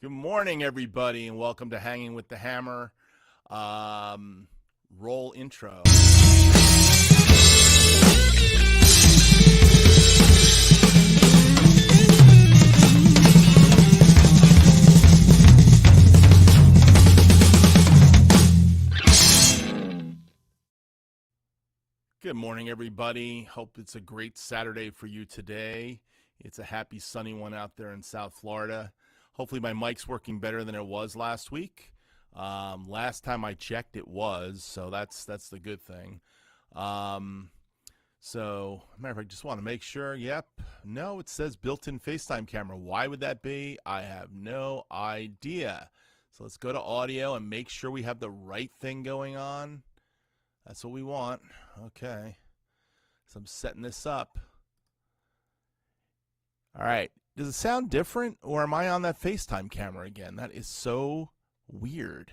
Good morning, everybody, and welcome to Hanging with the Hammer. Roll intro. Good morning, everybody. Hope it's a great Saturday for you today. It's a happy sunny one out there in South Florida. Hopefully my mic's working better than it was last week. Last time I checked, it was, so that's the good thing. So, matter of fact, just want to make sure. Yep. No, it says built-in FaceTime camera. Why would that be? I have no idea. So let's go to audio and make sure we have the right thing going on. That's what we want. Okay. So I'm setting this up. All right. Does it sound different, or am I on that FaceTime camera again? That is so weird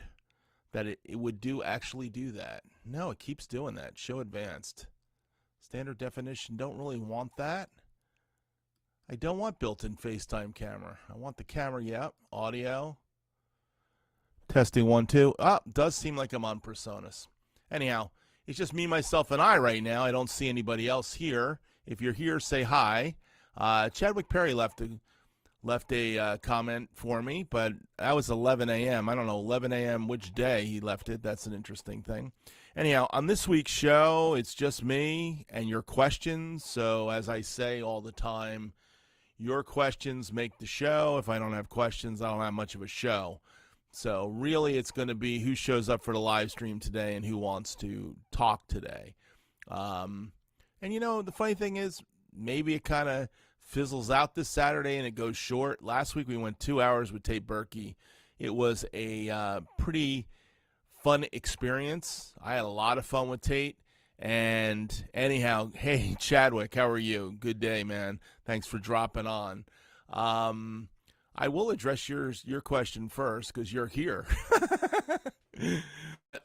that it would actually do that. No, it keeps doing that. Show advanced. Standard definition, don't really want that. I don't want built-in FaceTime camera. I want the camera, yep. Audio. Testing 1, 2. Does seem like I'm on Personas. Anyhow, it's just me, myself, and I right now. I don't see anybody else here. If you're here, say hi. Chadwick Perry left a comment for me, but that was 11 a.m. I don't know, 11 a.m. which day he left it. That's an interesting thing. Anyhow, on this week's show, it's just me and your questions. So as I say all the time, your questions make the show. If I don't have questions, I don't have much of a show. So really, it's going to be who shows up for the live stream today and who wants to talk today. And you know, the funny thing is, maybe it kind of fizzles out this Saturday and it goes short. Last week we went 2 hours with Tate Berkey. It was a pretty fun experience. I had a lot of fun with Tate. And anyhow, hey, Chadwick, how are you? Good day, man. Thanks for dropping on. I will address your question first because you're here.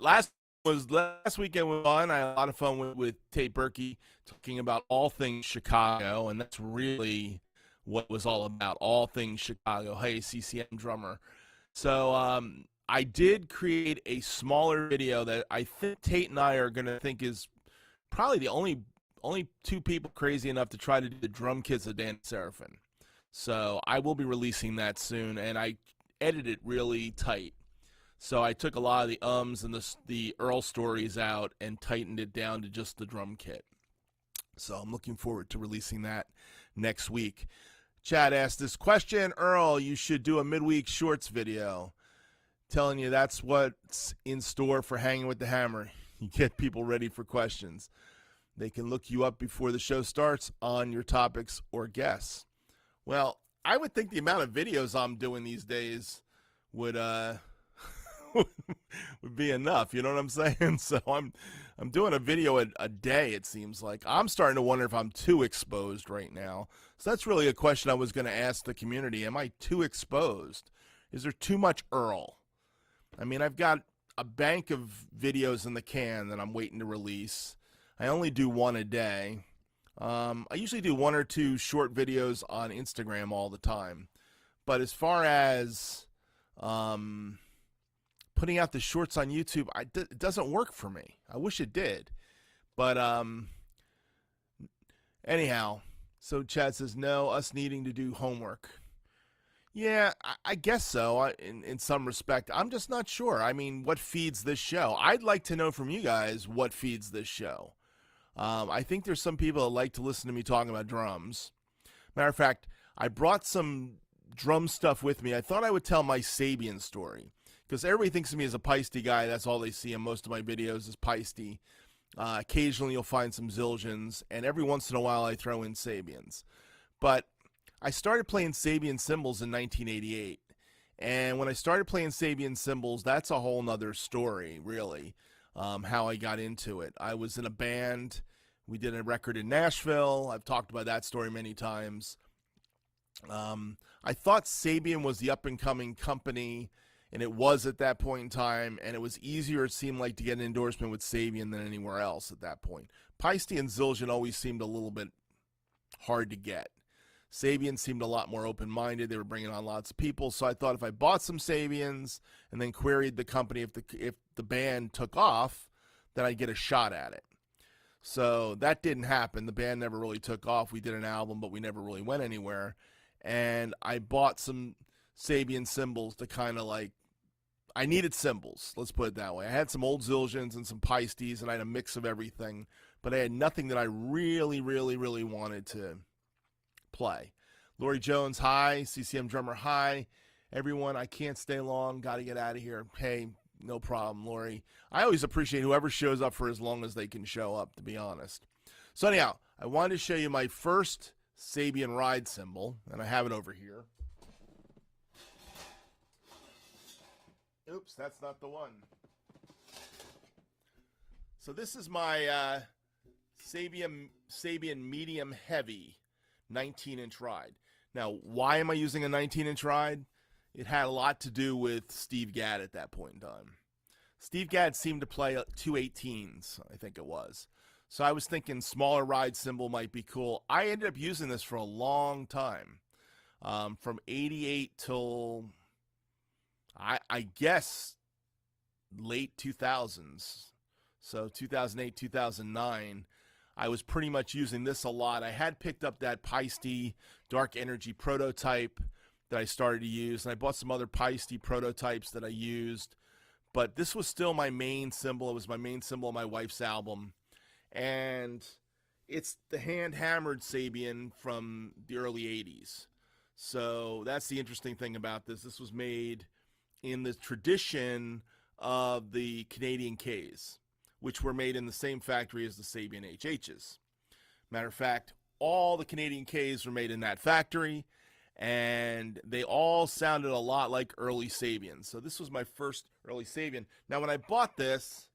Last weekend was fun. I had a lot of fun with Tate Berkey talking about all things Chicago, and that's really what it was all about, all things Chicago. Hey, CCM drummer. So I did create a smaller video that I think Tate and I are going to think is probably the only two people crazy enough to try to do the drum kits of Dan Seraphin. So I will be releasing that soon, and I edited it really tight. So I took a lot of the ums and the Earl stories out and tightened it down to just the drum kit. So I'm looking forward to releasing that next week. Chad asked this question, Earl, you should do a midweek shorts video. Telling you that's what's in store for Hanging with the Hammer. You get people ready for questions. They can look you up before the show starts on your topics or guests. Well, I would think the amount of videos I'm doing these days would would be enough, you know what I'm saying? So I'm doing a video a day, it seems like. I'm starting to wonder if I'm too exposed right now. So that's really a question I was going to ask the community. Am I too exposed? Is there too much Earl? I mean, I've got a bank of videos in the can that I'm waiting to release. I only do one a day. I usually do 1 or 2 short videos on Instagram all the time. But as far as putting out the shorts on YouTube, it doesn't work for me. I wish it did. But anyhow, so Chad says, no, us needing to do homework. Yeah, I guess so, in some respect. I'm just not sure. I mean, what feeds this show? I'd like to know from you guys what feeds this show. I think there's some people that like to listen to me talking about drums. Matter of fact, I brought some drum stuff with me. I thought I would tell my Sabian story, because everybody thinks of me as a Peisty guy. That's all they see in most of my videos is Peisty. Occasionally you'll find some Zildjians, and every once in a while I throw in Sabians. But I started playing Sabian cymbals in 1988. And when I started playing Sabian cymbals, that's a whole nother story, really, how I got into it. I was in a band. We did a record in Nashville. I've talked about that story many times. I thought Sabian was the up-and-coming company, and it was at that point in time, and it was easier, it seemed like, to get an endorsement with Sabian than anywhere else at that point. Peisty and Zildjian always seemed a little bit hard to get. Sabian seemed a lot more open-minded. They were bringing on lots of people. So I thought if I bought some Sabians and then queried the company if the band took off, then I'd get a shot at it. So that didn't happen. The band never really took off. We did an album, but we never really went anywhere. And I bought some Sabian cymbals to kind of like, I needed cymbals, let's put it that way. I had some old Zildjians and some Paistes, and I had a mix of everything, but I had nothing that I really, really, really wanted to play. Lori Jones, hi. CCM Drummer, hi. Everyone, I can't stay long. Got to get out of here. Hey, no problem, Lori. I always appreciate whoever shows up for as long as they can show up, to be honest. So anyhow, I wanted to show you my first Sabian ride cymbal, and I have it over here. Oops, that's not the one. So this is my Sabian medium heavy 19-inch ride. Now, why am I using a 19-inch ride? It had a lot to do with Steve Gadd at that point in time. Steve Gadd seemed to play 218s, I think it was. So I was thinking smaller ride cymbal might be cool. I ended up using this for a long time, from 88 till, I guess, late 2000s. So 2008, 2009, I was pretty much using this a lot. I had picked up that Paiste Dark Energy prototype that I started to use, and I bought some other Paiste prototypes that I used, but this was still my main cymbal. It was my main cymbal on my wife's album, and it's the hand-hammered Sabian from the early 80s. So that's the interesting thing about this. This was made in the tradition of the Canadian Ks, which were made in the same factory as the Sabian HHs. Matter of fact, all the Canadian Ks were made in that factory, and they all sounded a lot like early Sabians. So this was my first early Sabian. Now, when I bought this,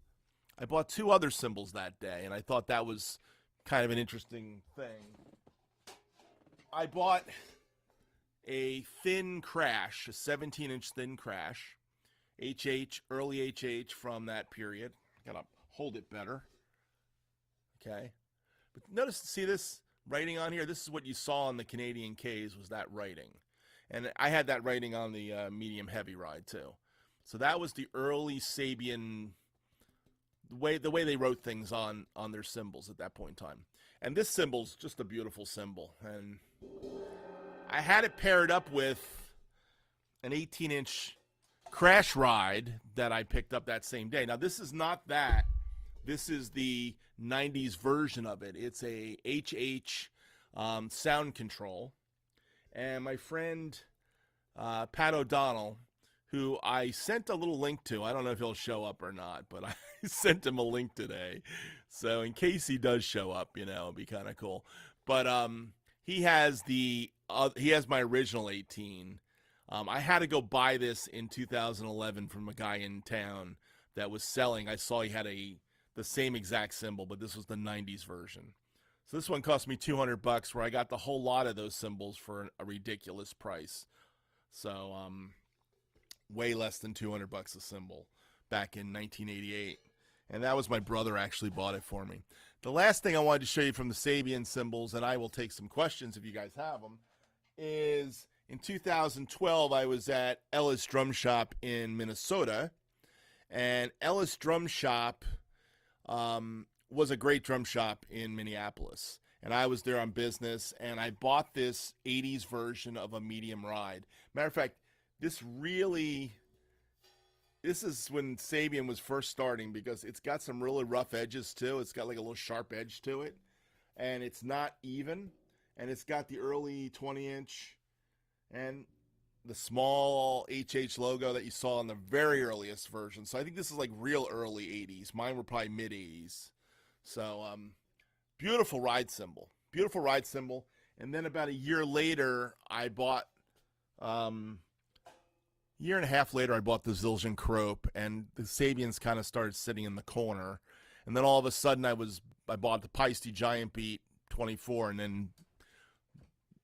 I bought two other cymbals that day, and I thought that was kind of an interesting thing. I bought a thin crash, a 17-inch thin crash, HH, early HH from that period. Gotta hold it better. Okay. But notice, see this writing on here? This is what you saw on the Canadian Ks, was that writing. And I had that writing on the medium heavy ride too. So that was the early Sabian, the way they wrote things on their cymbals at that point in time. And this cymbal's just a beautiful cymbal. And I had it paired up with an 18-inch crash ride that I picked up that same day. Now, this is not that. This is the 90s version of it. It's a HH sound control. And my friend Pat O'Donnell, who I sent a little link to, I don't know if he'll show up or not, but I sent him a link today. So in case he does show up, you know, it'd be kind of cool. But he has my original 18. I had to go buy this in 2011 from a guy in town that was selling. I saw he had the same exact cymbal, but this was the 90s version. So this one cost me $200, where I got the whole lot of those cymbals for a ridiculous price. So way less than $200 a cymbal back in 1988. And that was my brother actually bought it for me. The last thing I wanted to show you from the Sabian cymbals, and I will take some questions if you guys have them, is in 2012 I was at Ellis Drum Shop in Minnesota. And Ellis Drum Shop was a great drum shop in Minneapolis. And I was there on business, and I bought this 80s version of a medium ride. Matter of fact, this is when Sabian was first starting, because it's got some really rough edges too. It's got like a little sharp edge to it, and it's not even, and it's got the early 20-inch and the small HH logo that you saw in the very earliest version. So I think this is like real early 80s. Mine were probably mid 80s. So beautiful ride cymbal. Beautiful ride cymbal. And then about a year later, I bought year and a half later, I bought the Zildjian Crope, and the Sabians kind of started sitting in the corner. And then all of a sudden, I bought the Paiste Giant Beat 24, and then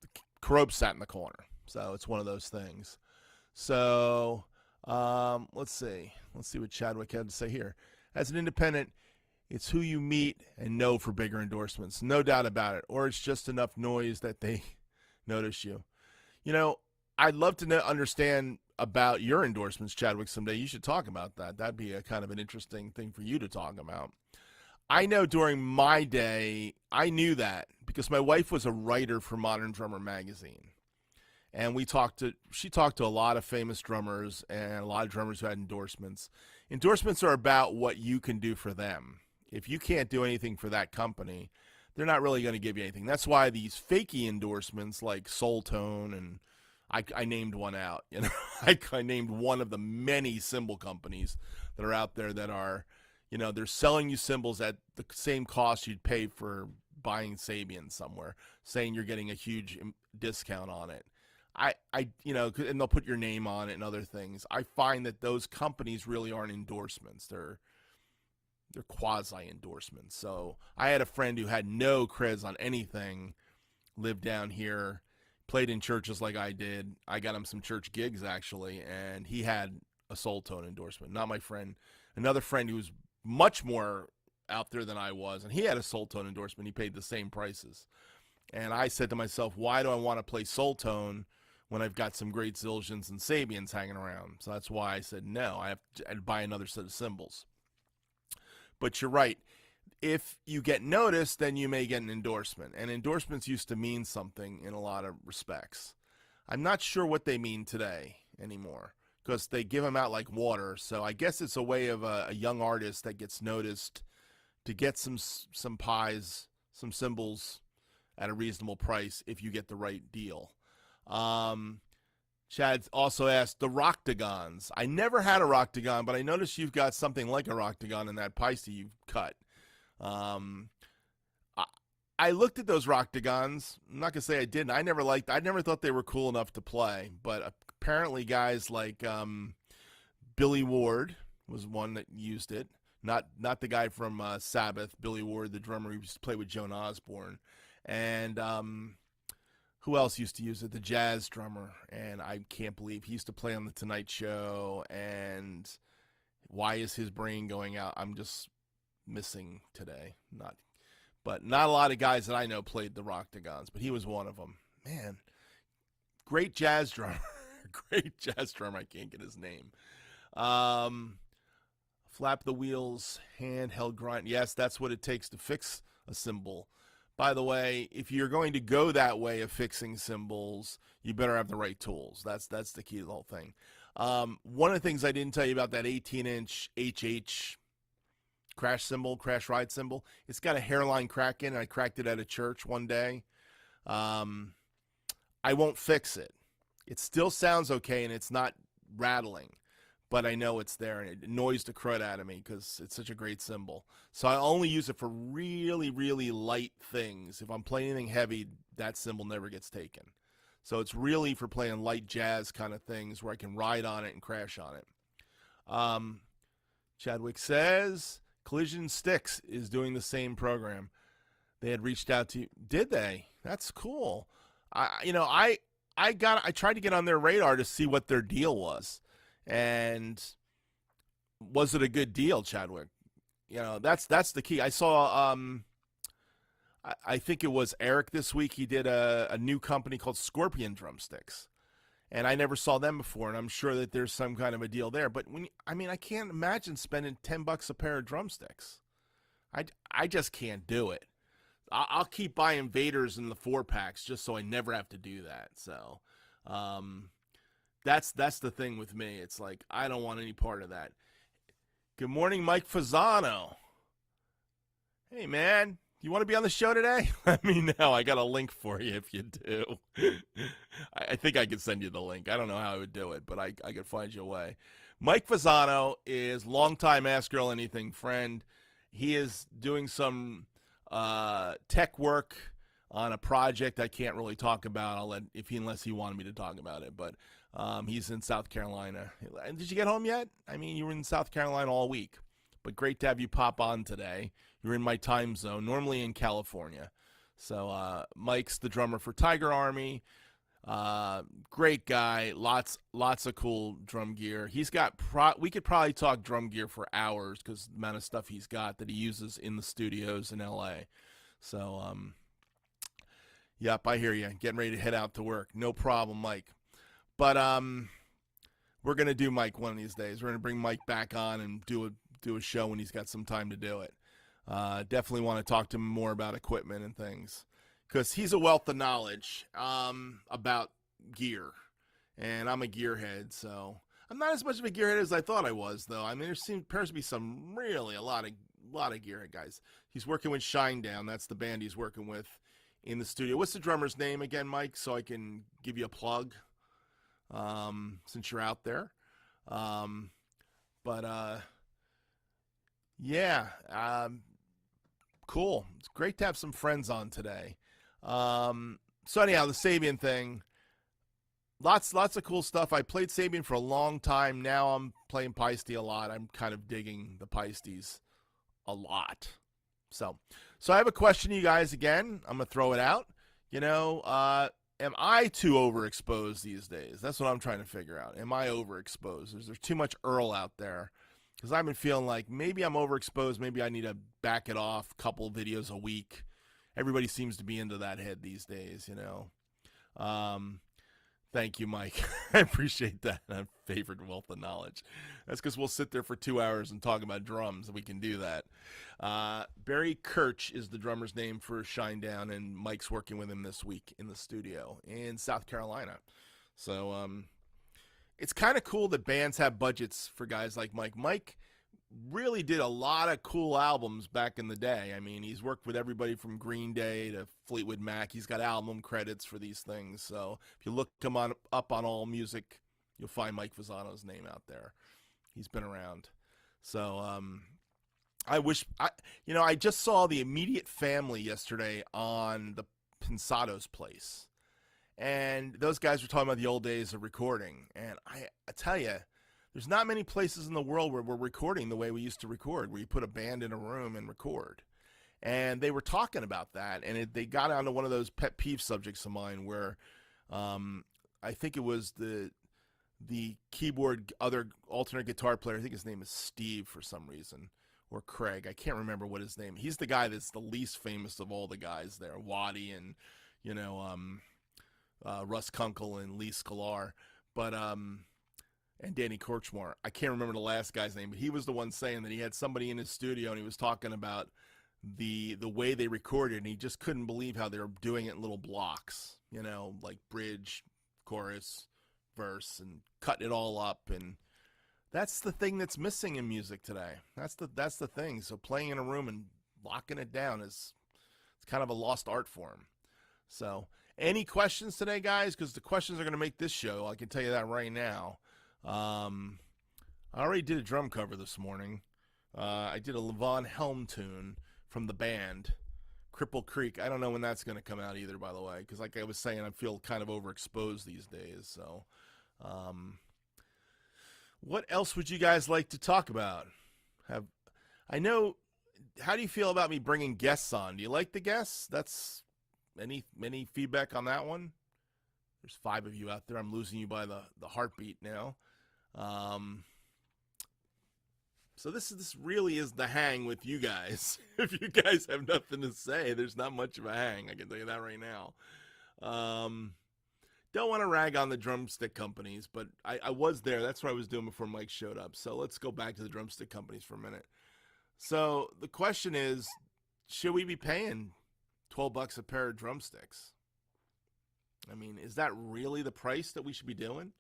the Crope sat in the corner. So it's one of those things. So let's see what Chadwick had to say here. As an independent, it's who you meet and know for bigger endorsements, no doubt about it. Or it's just enough noise that they notice you. You know, I'd love to understand about your endorsements, Chadwick, someday. You should talk about that. That'd be a kind of an interesting thing for you to talk about. I know during my day, I knew that because my wife was a writer for Modern Drummer magazine. And she talked to a lot of famous drummers and a lot of drummers who had endorsements. Endorsements are about what you can do for them. If you can't do anything for that company, they're not really going to give you anything. That's why these fakey endorsements like Soul Tone, and I named one out. You know, I named one of the many cymbal companies that are out there that are, you know, they're selling you cymbals at the same cost you'd pay for buying Sabian somewhere, saying you're getting a huge discount on it. You know, and they'll put your name on it and other things. I find that those companies really aren't endorsements. They're quasi endorsements. So I had a friend who had no creds on anything, lived down here, played in churches like I did. I got him some church gigs actually, and he had a Soul Tone endorsement. Not my friend, another friend who was much more out there than I was, and he had a Soul Tone endorsement. He paid the same prices. And I said to myself, why do I want to play Soul Tone when I've got some great Zildjians and Sabians hanging around? So that's why I said no, I have to buy another set of cymbals. But you're right. If you get noticed, then you may get an endorsement. And endorsements used to mean something in a lot of respects. I'm not sure what they mean today anymore because they give them out like water. So I guess it's a way of a young artist that gets noticed to get some pies, some cymbals at a reasonable price if you get the right deal. Chad also asked the Roctagons. I never had a Roctagon, but I noticed you've got something like a Roctagon in that Paiste you've cut. I looked at those Roctagons. I'm not gonna say I didn't. I never thought they were cool enough to play. But apparently, guys like Billy Ward was one that used it. Not the guy from Sabbath, Billy Ward, the drummer who used to play with Joan Osborne, and who else used to use it? The jazz drummer, and I can't believe he used to play on the Tonight Show. And why is his brain going out? I'm just missing today. But not a lot of guys that I know played the Roctagons, but he was one of them. Man, great jazz drummer. Great jazz drummer. I can't get his name. Flap the wheels, handheld grind. Yes, that's what it takes to fix a cymbal. By the way, if you're going to go that way of fixing cymbals, you better have the right tools. That's the key to the whole thing. One of the things I didn't tell you about that 18-inch HH crash ride cymbal, it's got a hairline crack in it. I cracked it at a church one day. I won't fix it. It still sounds okay, and it's not rattling. But I know it's there, and it annoys the crud out of me because it's such a great cymbal. So I only use it for really, really light things. If I'm playing anything heavy, that cymbal never gets taken. So it's really for playing light jazz kind of things where I can ride on it and crash on it. Chadwick says Collision Sticks is doing the same program. They had reached out to you. Did they? That's cool. I tried to get on their radar to see what their deal was. And was it a good deal, Chadwick? You know, that's the key. I saw I think it was Eric this week. He did a new company called Scorpion Drumsticks, and I never saw them before. And I'm sure that there's some kind of a deal there. But I can't imagine spending $10 a pair of drumsticks. I just can't do it. I'll keep buying Vaders in the 4-packs just so I never have to do that. So. That's the thing with me. It's like, I don't want any part of that. Good morning, Mike Fasano. Hey, man, you want to be on the show today? Let me know. I got a link for you if you do. I think I could send you the link. I don't know how I would do it, but I could find you a way. Mike Fasano is longtime Ask Girl Anything friend. He is doing some tech work on a project I can't really talk about. Unless he wanted me to talk about it, but he's in South Carolina. Did you get home yet? You were in South Carolina all week, but great to have you pop on today. You're in my time zone, normally in California. So Mike's the drummer for Tiger Army. Great guy, lots of cool drum gear. He's got we could probably talk drum gear for hours because the amount of stuff he's got that he uses in the studios in LA. So Yep, I hear you. Getting ready to head out to work. No problem, Mike. But we're gonna do Mike one of these days. We're gonna bring Mike back on and do a show when he's got some time to do it. Definitely want to talk to him more about equipment and things, because he's a wealth of knowledge about gear, and I'm a gearhead, so I'm not as much of a gearhead as I thought I was, though. I mean, appears to be a lot of gearhead guys. He's working with Shinedown. That's the band he's working with in the studio. What's the drummer's name again, Mike? So I can give you a plug, since you're out there. Yeah, cool. It's great to have some friends on today. So anyhow, the Sabian thing, lots of cool stuff. I played Sabian for a long time. Now I'm playing Paiste a lot. I'm kind of digging the Paistes a lot. So I have a question to you guys again. I'm going to throw it out. Am I too overexposed these days? That's what I'm trying to figure out. Am I overexposed? Is there too much Earl out there? Because I've been feeling like maybe I'm overexposed. Maybe I need to back it off, a couple videos a week. Everybody seems to be into that head these days, Thank you, Mike. I appreciate that. I favored wealth of knowledge. That's because we'll sit there for 2 hours and talk about drums, and we can do that. Barry Kirch is the drummer's name for Shinedown, and Mike's working with him this week in the studio in South Carolina. So it's kind of cool that bands have budgets for guys like Mike. Mike really did a lot of cool albums back in the day. I mean, he's worked with everybody from Green Day to Fleetwood Mac. He's got album credits for these things. So if you look him up on All Music, you'll find Mike Fasano's name out there. He's been around. So I just saw the Immediate Family yesterday on the Pensado's place. And those guys were talking about the old days of recording. And I tell you, there's not many places in the world where we're recording the way we used to record, where you put a band in a room and record. And they were talking about that, and they got onto one of those pet peeve subjects of mine where I think it was the keyboard, other alternate guitar player, I think his name is Steve for some reason, or Craig. I can't remember what his name. He's the guy that's the least famous of all the guys there, Waddy and, Russ Kunkel and Lee Sklar. But and Danny Korchmar. I can't remember the last guy's name, but he was the one saying that he had somebody in his studio and he was talking about the way they recorded, and he just couldn't believe how they were doing it in little blocks, like bridge, chorus, verse, and cutting it all up. And that's the thing that's missing in music today. That's the thing. So playing in a room and locking it down it's kind of a lost art form. So any questions today, guys? Because the questions are going to make this show. I can tell you that right now. I already did a drum cover this morning. I did a Levon Helm tune from the band Cripple Creek. I don't know when that's going to come out either, by the way, because like I was saying, I feel kind of overexposed these days. So what else would you guys like to talk about? How do you feel about me bringing guests on? Do you like the guests? That's any feedback on that one? There's 5 of you out there. I'm losing you by the heartbeat now. So this really is the hang with you guys. If you guys have nothing to say, there's not much of a hang. I can tell you that right now. Don't want to rag on the drumstick companies, but I was there. That's what I was doing before Mike showed up. So let's go back to the drumstick companies for a minute. So the question is, should we be paying $12 a pair of drumsticks? I mean, is that really the price that we should be doing?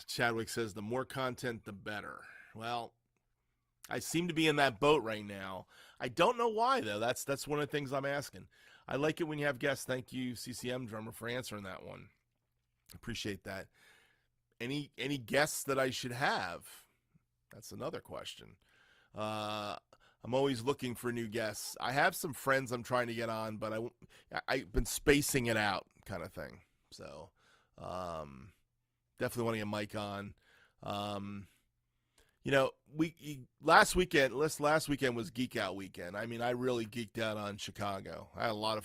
Chadwick says the more content, the better. Well, I seem to be in that boat right now. I don't know why, though. That's one of the things I'm asking. I like it when you have guests. Thank you, CCM drummer, for answering that one. Appreciate that. Any guests that I should have? That's another question. I'm always looking for new guests. I have some friends I'm trying to get on, but I've been spacing it out, kind of thing. So definitely want to get Mike on. Last weekend was Geek Out weekend. I mean, I really geeked out on Chicago. I had a lot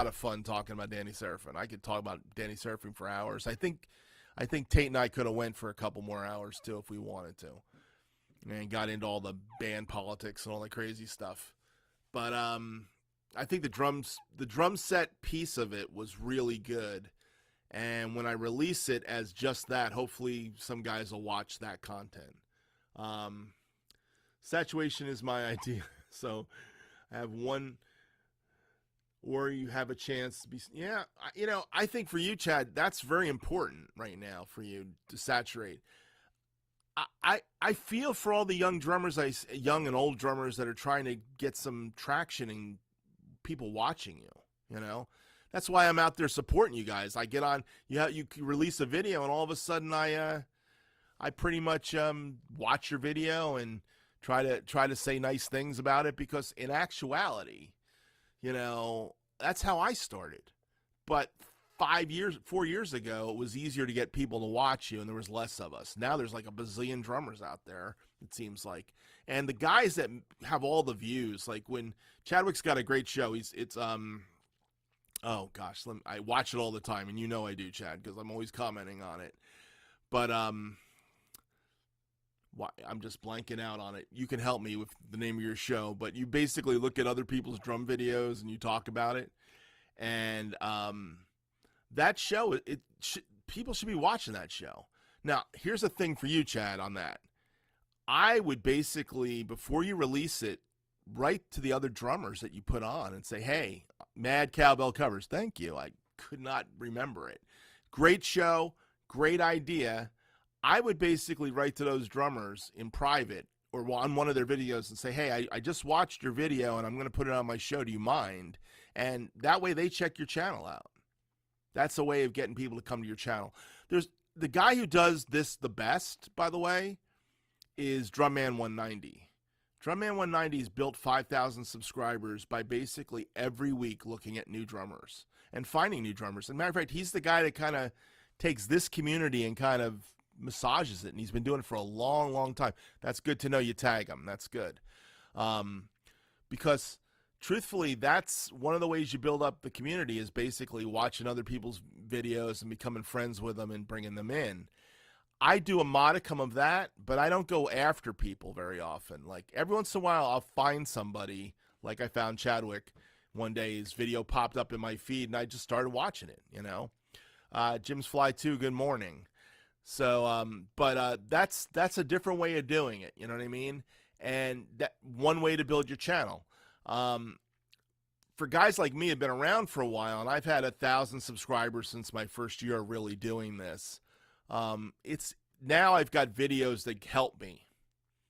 of fun talking about Danny Seraphim. I could talk about Danny Seraphim for hours. I think Tate and I could have went for a couple more hours too if we wanted to, and got into all the band politics and all that crazy stuff. But I think the drum set piece of it was really good. And when I release it as just that, hopefully some guys will watch that content. Saturation is my idea. So I have one, or you have a chance to be, yeah, I think for you, Chad, that's very important right now for you to saturate. I feel for all the young drummers, young and old drummers that are trying to get some traction and people watching you. That's why I'm out there supporting you guys. I get on, you release a video, and all of a sudden I pretty much watch your video and try to say nice things about it, because in actuality, that's how I started. But 4 years ago, it was easier to get people to watch you, and there was less of us. Now there's like a bazillion drummers out there, it seems like. And the guys that have all the views, like when Chadwick's got a great show, oh gosh, I watch it all the time, and I do, Chad, because I'm always commenting on it. But I'm just blanking out on it. You can help me with the name of your show, but you basically look at other people's drum videos and you talk about it. And that show, people should be watching that show. Now, here's the thing for you, Chad, on that. I would basically, before you release it, write to the other drummers that you put on and say, hey, Mad Cowbell Covers, thank you. I could not remember it. Great show, great idea. I would basically write to those drummers in private or on one of their videos and say, hey, I just watched your video and I'm going to put it on my show. Do you mind? And that way they check your channel out. That's a way of getting people to come to your channel. There's the guy who does this the best, by the way, is Drumman 190. Drumman 190 has built 5,000 subscribers by basically every week looking at new drummers and finding new drummers. As a matter of fact, he's the guy that kind of takes this community and kind of massages it, and he's been doing it for a long, long time. That's good to know you tag him. That's good. Because truthfully, that's one of the ways you build up the community, is basically watching other people's videos and becoming friends with them and bringing them in. I do a modicum of that, but I don't go after people very often. Like every once in a while, I'll find somebody, like I found Chadwick one day. His video popped up in my feed, and I just started watching it, Jim's Fly 2, good morning. So, that's a different way of doing it, you know what I mean? And that one way to build your channel. For guys like me who've been around for a while, and I've had 1,000 subscribers since my first year of really doing this. It's now I've got videos that help me.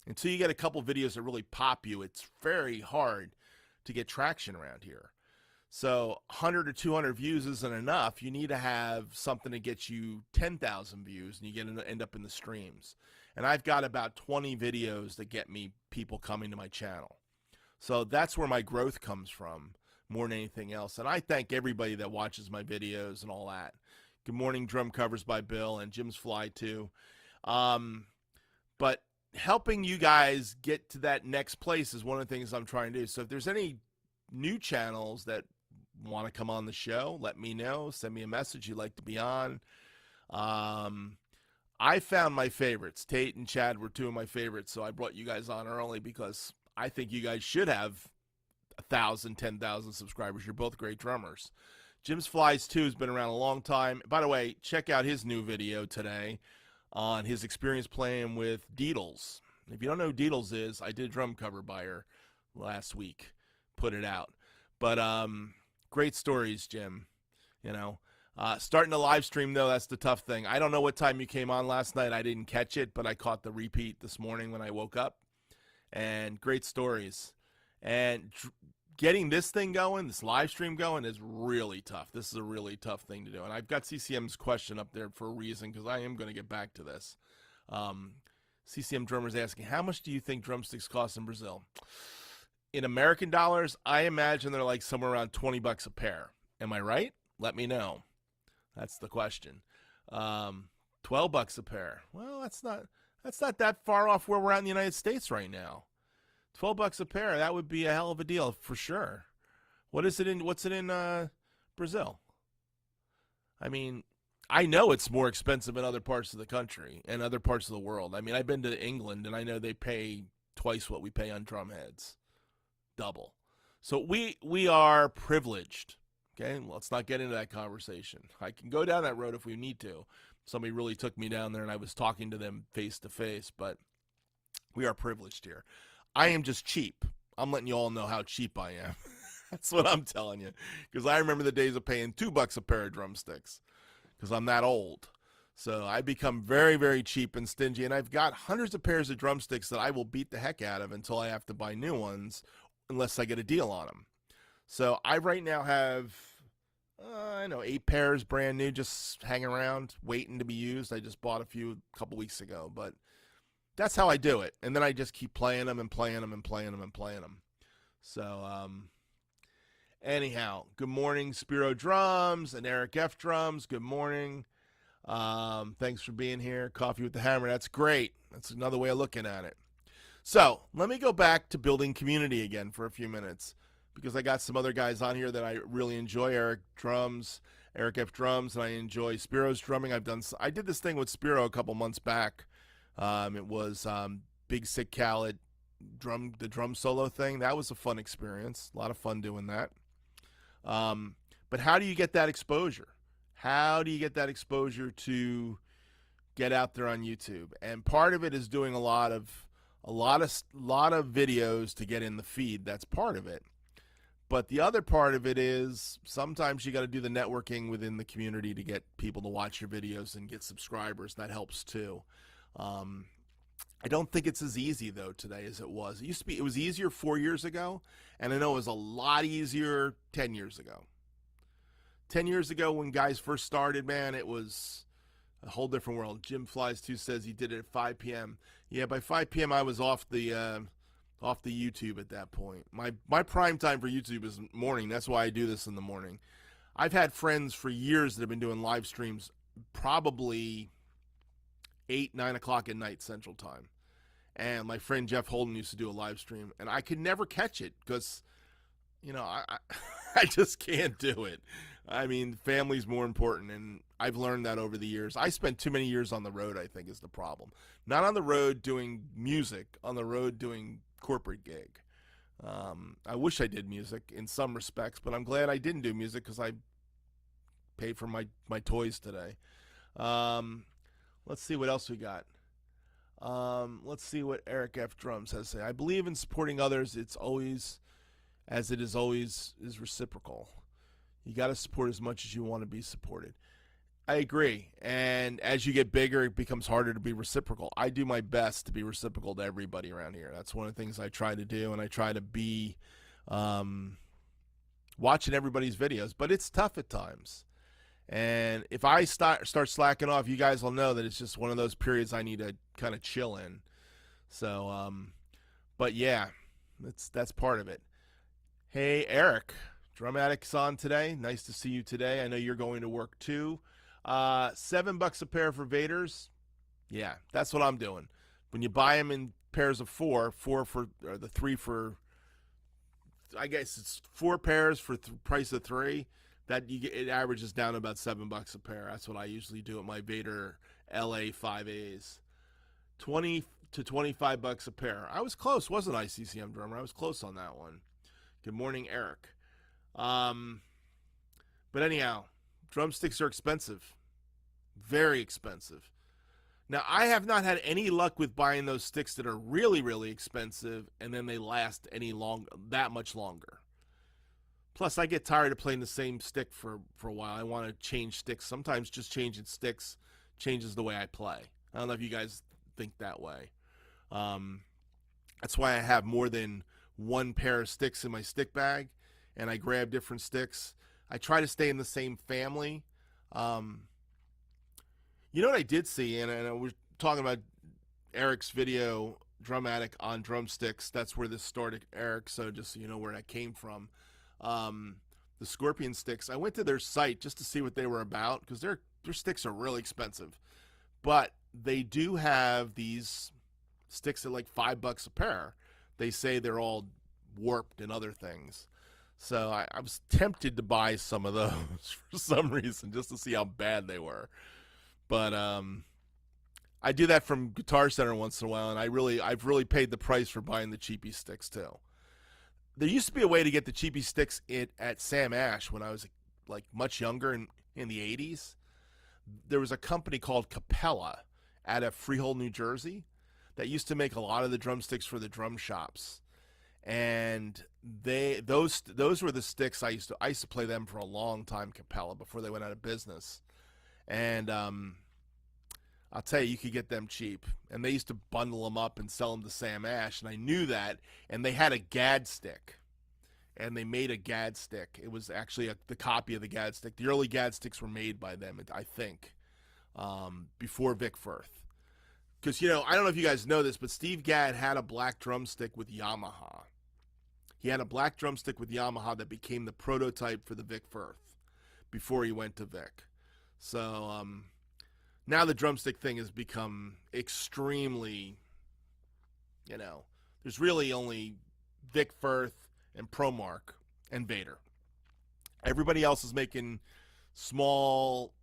Until you get a couple videos that really pop you, it's very hard to get traction around here. So 100 or 200 views isn't enough. You need to have something to get you 10,000 views, and you end up in the streams. And I've got about 20 videos that get me people coming to my channel. So that's where my growth comes from more than anything else. And I thank everybody that watches my videos and all that. Good morning, Drum Covers by Bill, and Jim's Fly 2. But helping you guys get to that next place is one of the things I'm trying to do. So if there's any new channels that want to come on the show, let me know. Send me a message you'd like to be on. I found my favorites. Tate and Chad were two of my favorites, so I brought you guys on early because I think you guys should have 1,000, 10,000 subscribers. You're both great drummers. Jim's Flies 2 has been around a long time. By the way, check out his new video today on his experience playing with Deedles. If you don't know who Deedles is, I did a drum cover by her last week. Put it out. But great stories, Jim. Starting the live stream, though, that's the tough thing. I don't know what time you came on last night. I didn't catch it, but I caught the repeat this morning when I woke up. And great stories. And getting this thing going, this live stream going, is really tough. This is a really tough thing to do. And I've got CCM's question up there for a reason, because I am going to get back to this. CCM Drummer's asking, how much do you think drumsticks cost in Brazil? In American dollars, I imagine they're like somewhere around $20 a pair. Am I right? Let me know. That's the question. $12 a pair. Well, that's not that far off where we're at in the United States right now. $12 a pair, that would be a hell of a deal for sure. What's it in Brazil? I mean, I know it's more expensive in other parts of the country and other parts of the world. I mean, I've been to England, and I know they pay twice what we pay on drum heads. Double. So we are privileged. Okay, let's not get into that conversation. I can go down that road if we need to. Somebody really took me down there, and I was talking to them face to face. But we are privileged here. I am just cheap. I'm letting you all know how cheap I am. That's what I'm telling you. Because I remember the days of paying $2 a pair of drumsticks. Because I'm that old. So I become very, very cheap and stingy. And I've got hundreds of pairs of drumsticks that I will beat the heck out of until I have to buy new ones, unless I get a deal on them. So I right now have, I know, 8 pairs brand new, just hanging around, waiting to be used. I just bought a couple weeks ago. But that's how I do it. And then I just keep playing them and playing them and playing them and playing them. So, anyhow, good morning, Spiro Drums and Eric F. Drums. Good morning. Thanks for being here. Coffee with the Hammer. That's great. That's another way of looking at it. So let me go back to building community again for a few minutes, because I got some other guys on here that I really enjoy. Eric F. Drums, and I enjoy Spiro's drumming. I did this thing with Spiro a couple months back. It was Big Sick Khaled the drum solo thing. That was a fun experience. A lot of fun doing that. But how do you get that exposure? How do you get that exposure to get out there on YouTube? And part of it is doing a lot of videos to get in the feed. That's part of it. But the other part of it is sometimes you got to do the networking within the community to get people to watch your videos and get subscribers. That helps too. I don't think it's as easy though today as it was. It was easier 4 years ago, and I know it was a lot easier 10 years ago. 10 years ago when guys first started, man, it was a whole different world. Jim Flies 2 says he did it at 5 p.m. Yeah, by 5 p.m. I was off the YouTube at that point. My prime time for YouTube is morning. That's why I do this in the morning. I've had friends for years that have been doing live streams probably 8, 9 o'clock at night Central Time. And my friend Jeff Holden used to do a live stream, and I could never catch it because, I just can't do it. I mean, family's more important, and I've learned that over the years. I spent too many years on the road, I think, is the problem. Not on the road doing music, on the road doing corporate gig. I wish I did music in some respects, but I'm glad I didn't do music because I paid for my toys today. Let's see what else we got. Let's see what Eric F. Drums has to say. I believe in supporting others. It's always, as it is always, is reciprocal. You got to support as much as you want to be supported. I agree. And as you get bigger, it becomes harder to be reciprocal. I do my best to be reciprocal to everybody around here. That's one of the things I try to do, and I try to be watching everybody's videos. But it's tough at times. And if I start slacking off, you guys will know that it's just one of those periods I need to kind of chill in. So, but yeah, that's part of it. Hey, Eric, Drum Addict's on today. Nice to see you today. I know you're going to work too. $7 a pair for Vaders. Yeah, that's what I'm doing. When you buy them in pairs of four for, or the 3 for, I guess it's 4 pairs for price of 3. It averages down to about $7 a pair. That's what I usually do at my Vader LA 5As. 20 to $25 a pair. I was close, wasn't I, CCM Drummer? I was close on that one. Good morning, Eric. But anyhow, drumsticks are expensive. Very expensive. Now, I have not had any luck with buying those sticks that are really, really expensive and then they last that much longer. Plus, I get tired of playing the same stick for a while. I want to change sticks. Sometimes just changing sticks changes the way I play. I don't know if you guys think that way. That's why I have more than one pair of sticks in my stick bag, and I grab different sticks. I try to stay in the same family. You know what I did see, and we're talking about Eric's video, Drum Addict on drumsticks. That's where this started, Eric, so just so you know where that came from. The Scorpion sticks. I went to their site just to see what they were about because their sticks are really expensive. But they do have these sticks at like $5 a pair. They say they're all warped and other things. So I was tempted to buy some of those for some reason just to see how bad they were. But I do that from Guitar Center once in a while, and I've really paid the price for buying the cheapy sticks too. there used to be a way to get the cheapy sticks at Sam Ash when I was like much younger in the 80s. There was a company called Capella out of Freehold, New Jersey, that used to make a lot of the drumsticks for the drum shops. And those were the sticks I used to play them for a long time, Capella, before they went out of business. And I'll tell you could get them cheap. And they used to bundle them up and sell them to Sam Ash, and I knew that. And they had a Gad stick, and they made a Gad stick. It was actually the copy of the Gad stick. The early Gad sticks were made by them, I think, before Vic Firth. Because, I don't know if you guys know this, but Steve Gadd had a black drumstick with Yamaha. He had a black drumstick with Yamaha that became the prototype for the Vic Firth before he went to Vic. So now the drumstick thing has become extremely, there's really only Vic Firth and Promark and Vader. Everybody else is making small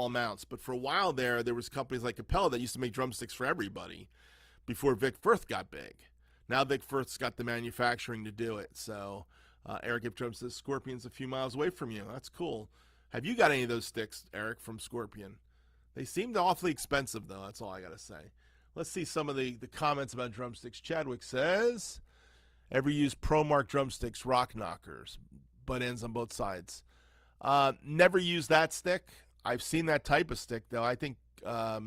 amounts. But for a while there was companies like Capella that used to make drumsticks for everybody before Vic Firth got big. Now Vic Firth's got the manufacturing to do it. So Eric Iptrum says Scorpion's a few miles away from you. That's cool. Have you got any of those sticks, Eric, from Scorpion? They seemed awfully expensive, though. That's all I got to say. Let's see some of the comments about drumsticks. Chadwick says, ever use Promark drumsticks, rock knockers, butt ends on both sides? Never used that stick. I've seen that type of stick, though. I think I've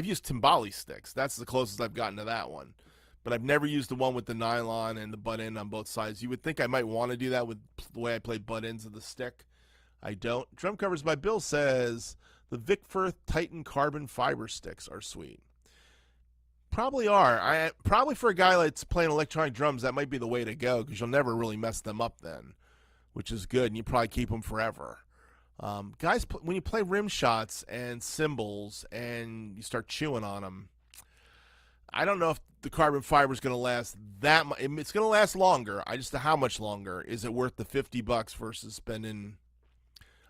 used timbali sticks. That's the closest I've gotten to that one. But I've never used the one with the nylon and the butt end on both sides. You would think I might want to do that with the way I play butt ends of the stick. I don't. Drum Covers by Bill says, the Vic Firth Titan carbon fiber sticks are sweet. Probably are. Probably for a guy that's playing electronic drums, that might be the way to go, because you'll never really mess them up then, which is good, and you probably keep them forever. Guys, when you play rim shots and cymbals and you start chewing on them, I don't know if the carbon fiber is going to last that much. It's going to last longer. I just know how much longer. Is it worth the $50 versus spending?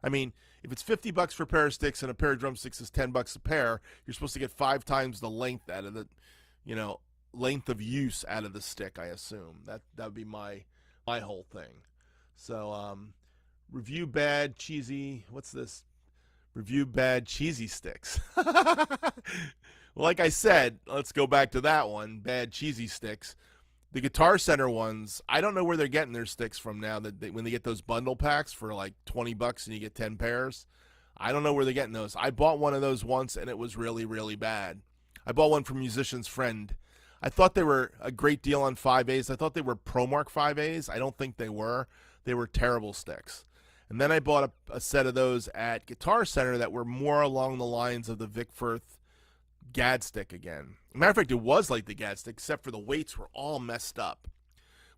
I mean, if it's $50 for a pair of sticks and a pair of drumsticks is $10 a pair, you're supposed to get 5 times the length out of the, length of use out of the stick. I assume that would be my whole thing. So, review bad cheesy. What's this? Review bad cheesy sticks. Well, like I said, let's go back to that one. Bad cheesy sticks. The Guitar Center ones, I don't know where they're getting their sticks from now. When they get those bundle packs for like $20 and you get 10 pairs, I don't know where they're getting those. I bought one of those once and it was really, really bad. I bought one from Musician's Friend. I thought they were a great deal on 5As. I thought they were Promark 5As. I don't think they were. They were terrible sticks. And then I bought a set of those at Guitar Center that were more along the lines of the Vic Firth Gad stick again. Matter of fact, it was like the Gad stick, except for the weights were all messed up.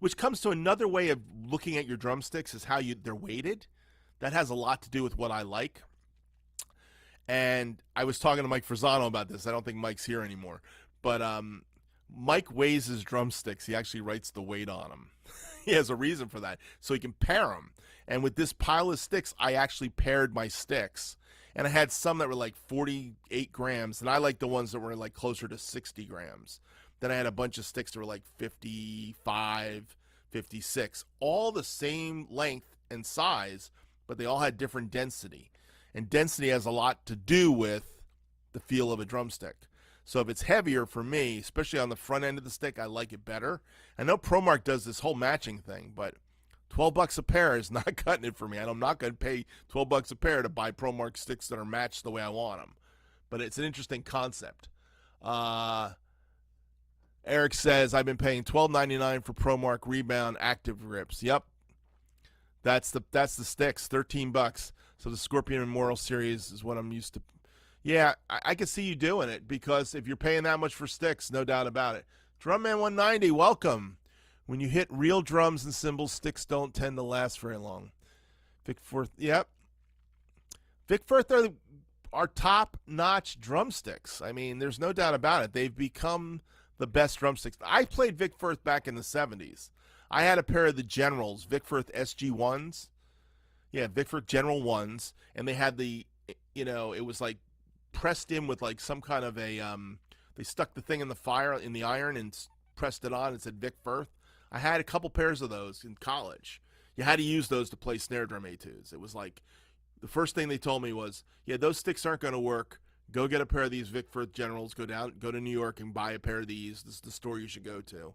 Which comes to another way of looking at your drumsticks is how they're weighted. That has a lot to do with what I like. And I was talking to Mike Frisano about this. I don't think Mike's here anymore. But Mike weighs his drumsticks. He actually writes the weight on them. He has a reason for that. So he can pair them. And with this pile of sticks, I actually paired my sticks. And I had some that were like 48 grams, and I liked the ones that were like closer to 60 grams. Then I had a bunch of sticks that were like 55, 56, all the same length and size, but they all had different density. And density has a lot to do with the feel of a drumstick. So if it's heavier for me, especially on the front end of the stick, I like it better. I know Promark does this whole matching thing, but $12 a pair is not cutting it for me. And I'm not going to pay $12 a pair to buy Promark sticks that are matched the way I want them. But it's an interesting concept. Eric says, I've been paying $12.99 for Promark Rebound Active Grips. Yep. That's the sticks, $13. So the Scorpion Memorial Series is what I'm used to. Yeah, I can see you doing it, because if you're paying that much for sticks, no doubt about it. Drumman 190, welcome. When you hit real drums and cymbals, sticks don't tend to last very long. Vic Firth, yep. Vic Firth are top-notch drumsticks. I mean, there's no doubt about it. They've become the best drumsticks. I played Vic Firth back in the 70s. I had a pair of the Generals, Vic Firth SG1s. Yeah, Vic Firth General 1s. And they had the, it was like pressed in with like some kind of a, they stuck the thing in the iron and pressed it on and said Vic Firth. I had a couple pairs of those in college. You had to use those to play snare drum etudes. It was like the first thing they told me was, yeah, those sticks aren't going to work. Go get a pair of these Vic Firth Generals. Go to New York and buy a pair of these. This is the store you should go to. And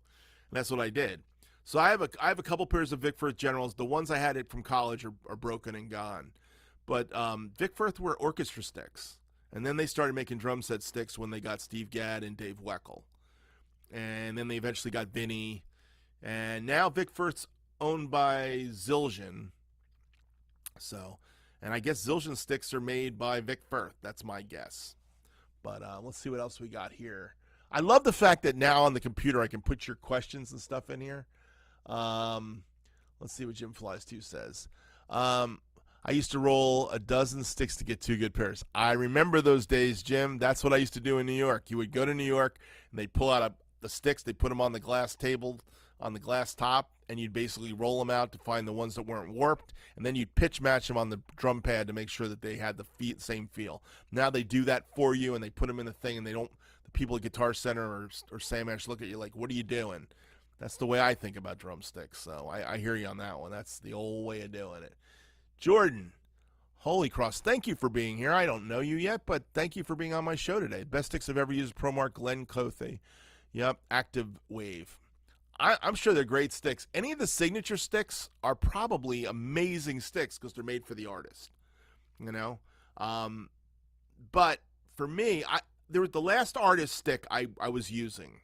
that's what I did. So I have a couple pairs of Vic Firth Generals. The ones I had from college are broken and gone. But Vic Firth were orchestra sticks. And then they started making drum set sticks when they got Steve Gadd and Dave Weckl. And then they eventually got Vinny. And now Vic Firth's owned by Zildjian. So, and I guess Zildjian sticks are made by Vic Firth. That's my guess. But let's see what else we got here. I love the fact that now on the computer I can put your questions and stuff in here. Let's see what Jim Flies 2 says. I used to roll a dozen sticks to get 2 good pairs. I remember those days, Jim. That's what I used to do in New York. You would go to New York, and they'd pull out the sticks. They'd put them on the glass table, on the glass top, and you'd basically roll them out to find the ones that weren't warped, and then you'd pitch match them on the drum pad to make sure that they had the same feel. Now they do that for you, and they put them in the thing, and they don't. The people at Guitar Center or Sam Ash look at you like, what are you doing? That's the way I think about drumsticks, so I hear you on that one. That's the old way of doing it. Jordan, holy cross, thank you for being here. I don't know you yet, but thank you for being on my show today. Best sticks I've ever used, ProMark Glenn Cothe. Yep, Active Wave. I'm sure they're great sticks. Any of the signature sticks are probably amazing sticks because they're made for the artist, you know? But for me, the last artist stick I was using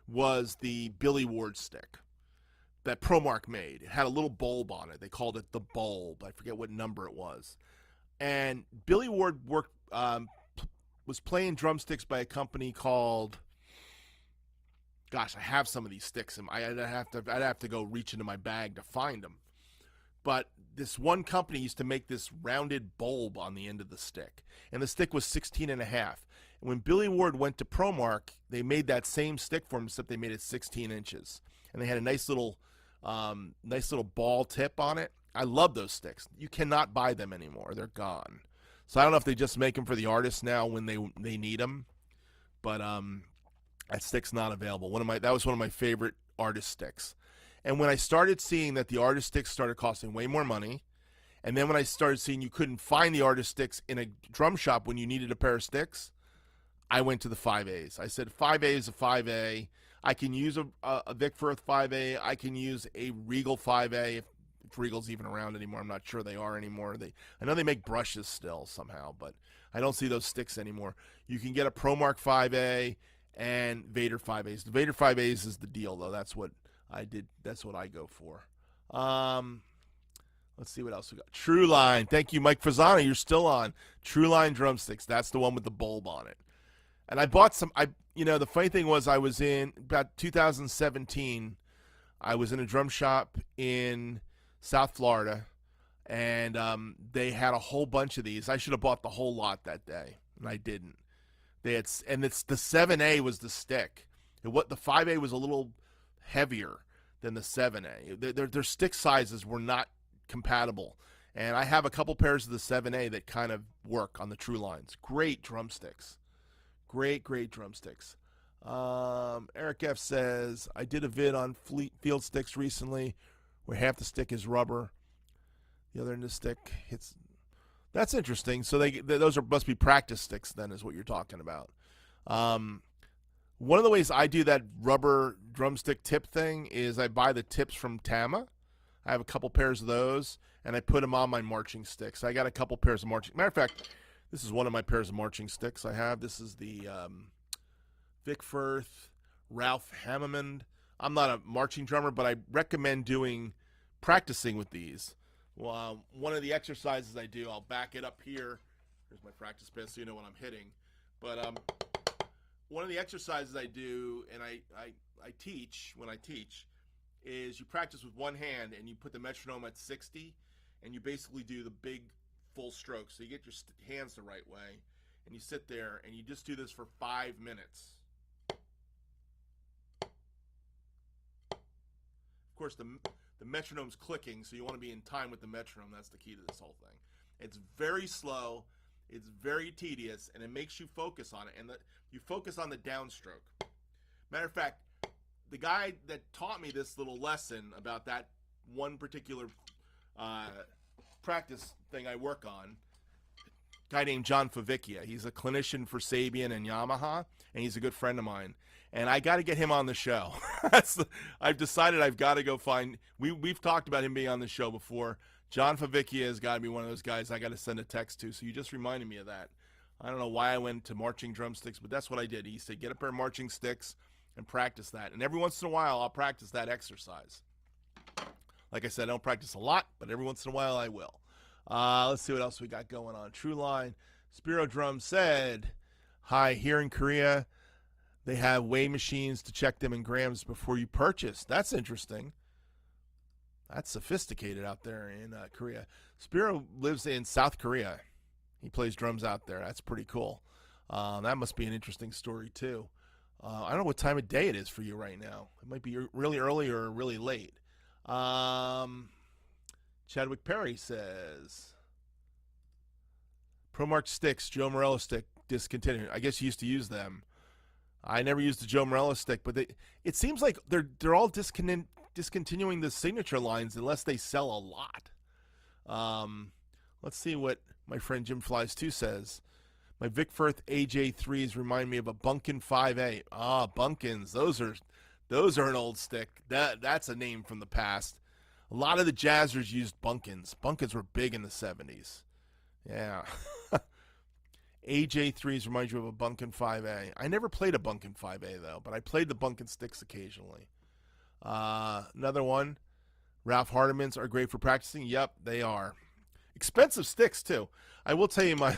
was the Billy Ward stick that ProMark made. It had a little bulb on it. They called it the bulb. I forget what number it was. And Billy Ward was playing drumsticks by a company called, gosh, I have some of these sticks. I'd have to go reach into my bag to find them. But this one company used to make this rounded bulb on the end of the stick. And the stick was 16 and a half. And when Billy Ward went to ProMark, they made that same stick for him, except they made it 16 inches. And they had a nice little ball tip on it. I love those sticks. You cannot buy them anymore. They're gone. So I don't know if they just make them for the artists now when they need them. But that stick's not available. That was one of my favorite artist sticks. And when I started seeing that the artist sticks started costing way more money, and then when I started seeing you couldn't find the artist sticks in a drum shop when you needed a pair of sticks, I went to the 5As. I said 5A is a 5A. I can use a Vic Firth 5A. I can use a Regal 5A. If Regal's even around anymore, I'm not sure they are anymore. I know they make brushes still somehow, but I don't see those sticks anymore. You can get a ProMark 5A and Vader 5As. The Vader 5As is the deal, though. That's what I did. That's what I go for. Let's see what else we got. True Line. Thank you, Mike Fasano. You're still on. True Line drumsticks. That's the one with the bulb on it. And I bought some. The funny thing was, I was in about 2017. I was in a drum shop in South Florida, and they had a whole bunch of these. I should have bought the whole lot that day, and I didn't. The 7A was the stick. The 5A was a little heavier than the 7A. Their stick sizes were not compatible, and I have a couple pairs of the 7A that kind of work on the True Lines. Great drumsticks. Great drumsticks. Eric F. says, I did a vid on field sticks recently where half the stick is rubber. The other end of the stick hits. That's interesting. So those must be practice sticks then is what you're talking about. One of the ways I do that rubber drumstick tip thing is I buy the tips from Tama. I have a couple pairs of those, and I put them on my marching sticks. I got a couple pairs of marching. Matter of fact, this is one of my pairs of marching sticks I have. This is the Vic Firth Ralph Hammond. I'm not a marching drummer, but I recommend practicing with these. Well, one of the exercises I do, I'll back it up here. Here's my practice pad so you know what I'm hitting. But one of the exercises I do, and I teach when I teach, is you practice with one hand and you put the metronome at 60, and you basically do the big full stroke. So you get your hands the right way, and you sit there and you just do this for 5 minutes. Of course, the metronome's clicking, so you want to be in time with the metronome. That's the key to this whole thing. It's very slow, it's very tedious, and it makes you focus on it. And you focus on the downstroke. Matter of fact, the guy that taught me this little lesson about that one particular practice thing I work on, a guy named John Favicchia. He's a clinician for Sabian and Yamaha, and he's a good friend of mine. And I got to get him on the show. I've decided I've got to go find. We've talked about him being on the show before. John Favicchia has got to be one of those guys I got to send a text to. So you just reminded me of that. I don't know why I went to marching drumsticks, but that's what I did. He said, get a pair of marching sticks and practice that. And every once in a while, I'll practice that exercise. Like I said, I don't practice a lot, but every once in a while I will. Let's see what else we got going on. True Line. Spiro Drum said, hi, here in Korea, they have weigh machines to check them in grams before you purchase. That's interesting. That's sophisticated out there in Korea. Spiro lives in South Korea. He plays drums out there. That's pretty cool. That must be an interesting story, too. I don't know what time of day it is for you right now. It might be really early or really late. Chadwick Perry says, ProMark sticks, Joe Morello stick, discontinued. I guess you used to use them. I never used the Joe Morello stick, but it seems like they're all discontinuing the signature lines unless they sell a lot. Let's see what my friend Jim Flies 2 says. My Vic Firth AJ3s remind me of a Bunkin 5A. Ah, Bunkins. Those are an old stick. That's a name from the past. A lot of the jazzers used Bunkins. Bunkins were big in the 70s. Yeah. AJ3s remind you of a Bunkin 5A. I never played a Bunkin 5A, though, but I played the Bunkin sticks occasionally. Another one. Ralph Hardimans are great for practicing. Yep, they are. Expensive sticks, too. I will tell you my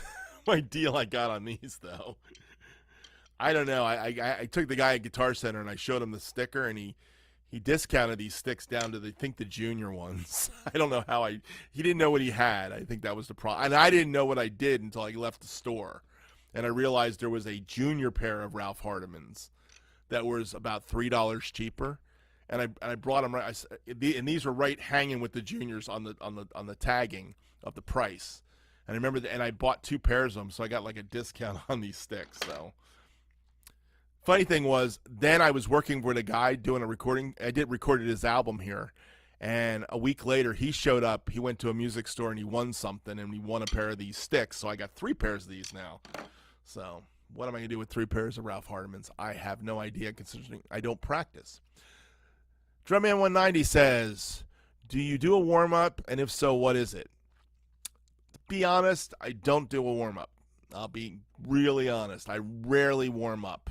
deal I got on these, though. I don't know. I took the guy at Guitar Center, and I showed him the sticker, and he discounted these sticks down to, the junior ones. I don't know how he didn't know what he had. I think that was the problem. And I didn't know what I did until I left the store. And I realized there was a junior pair of Ralph Hardimans that was about $3 cheaper. And I brought them right, and these were right hanging with the juniors on the tagging of the price. And I remember, and I bought 2 pairs of them, so I got like a discount on these sticks. So, funny thing was, then I was working with a guy doing a recording. I recorded his album here, and a week later he showed up. He went to a music store and he won something, and he won a pair of these sticks. So I got 3 pairs of these now. So what am I gonna do with 3 pairs of Ralph Hardimans? I have no idea, considering I don't practice. Drumman 190 says, do you do a warm-up? And if so, what is it? To be honest, I don't do a warm-up. I'll be really honest. I rarely warm up.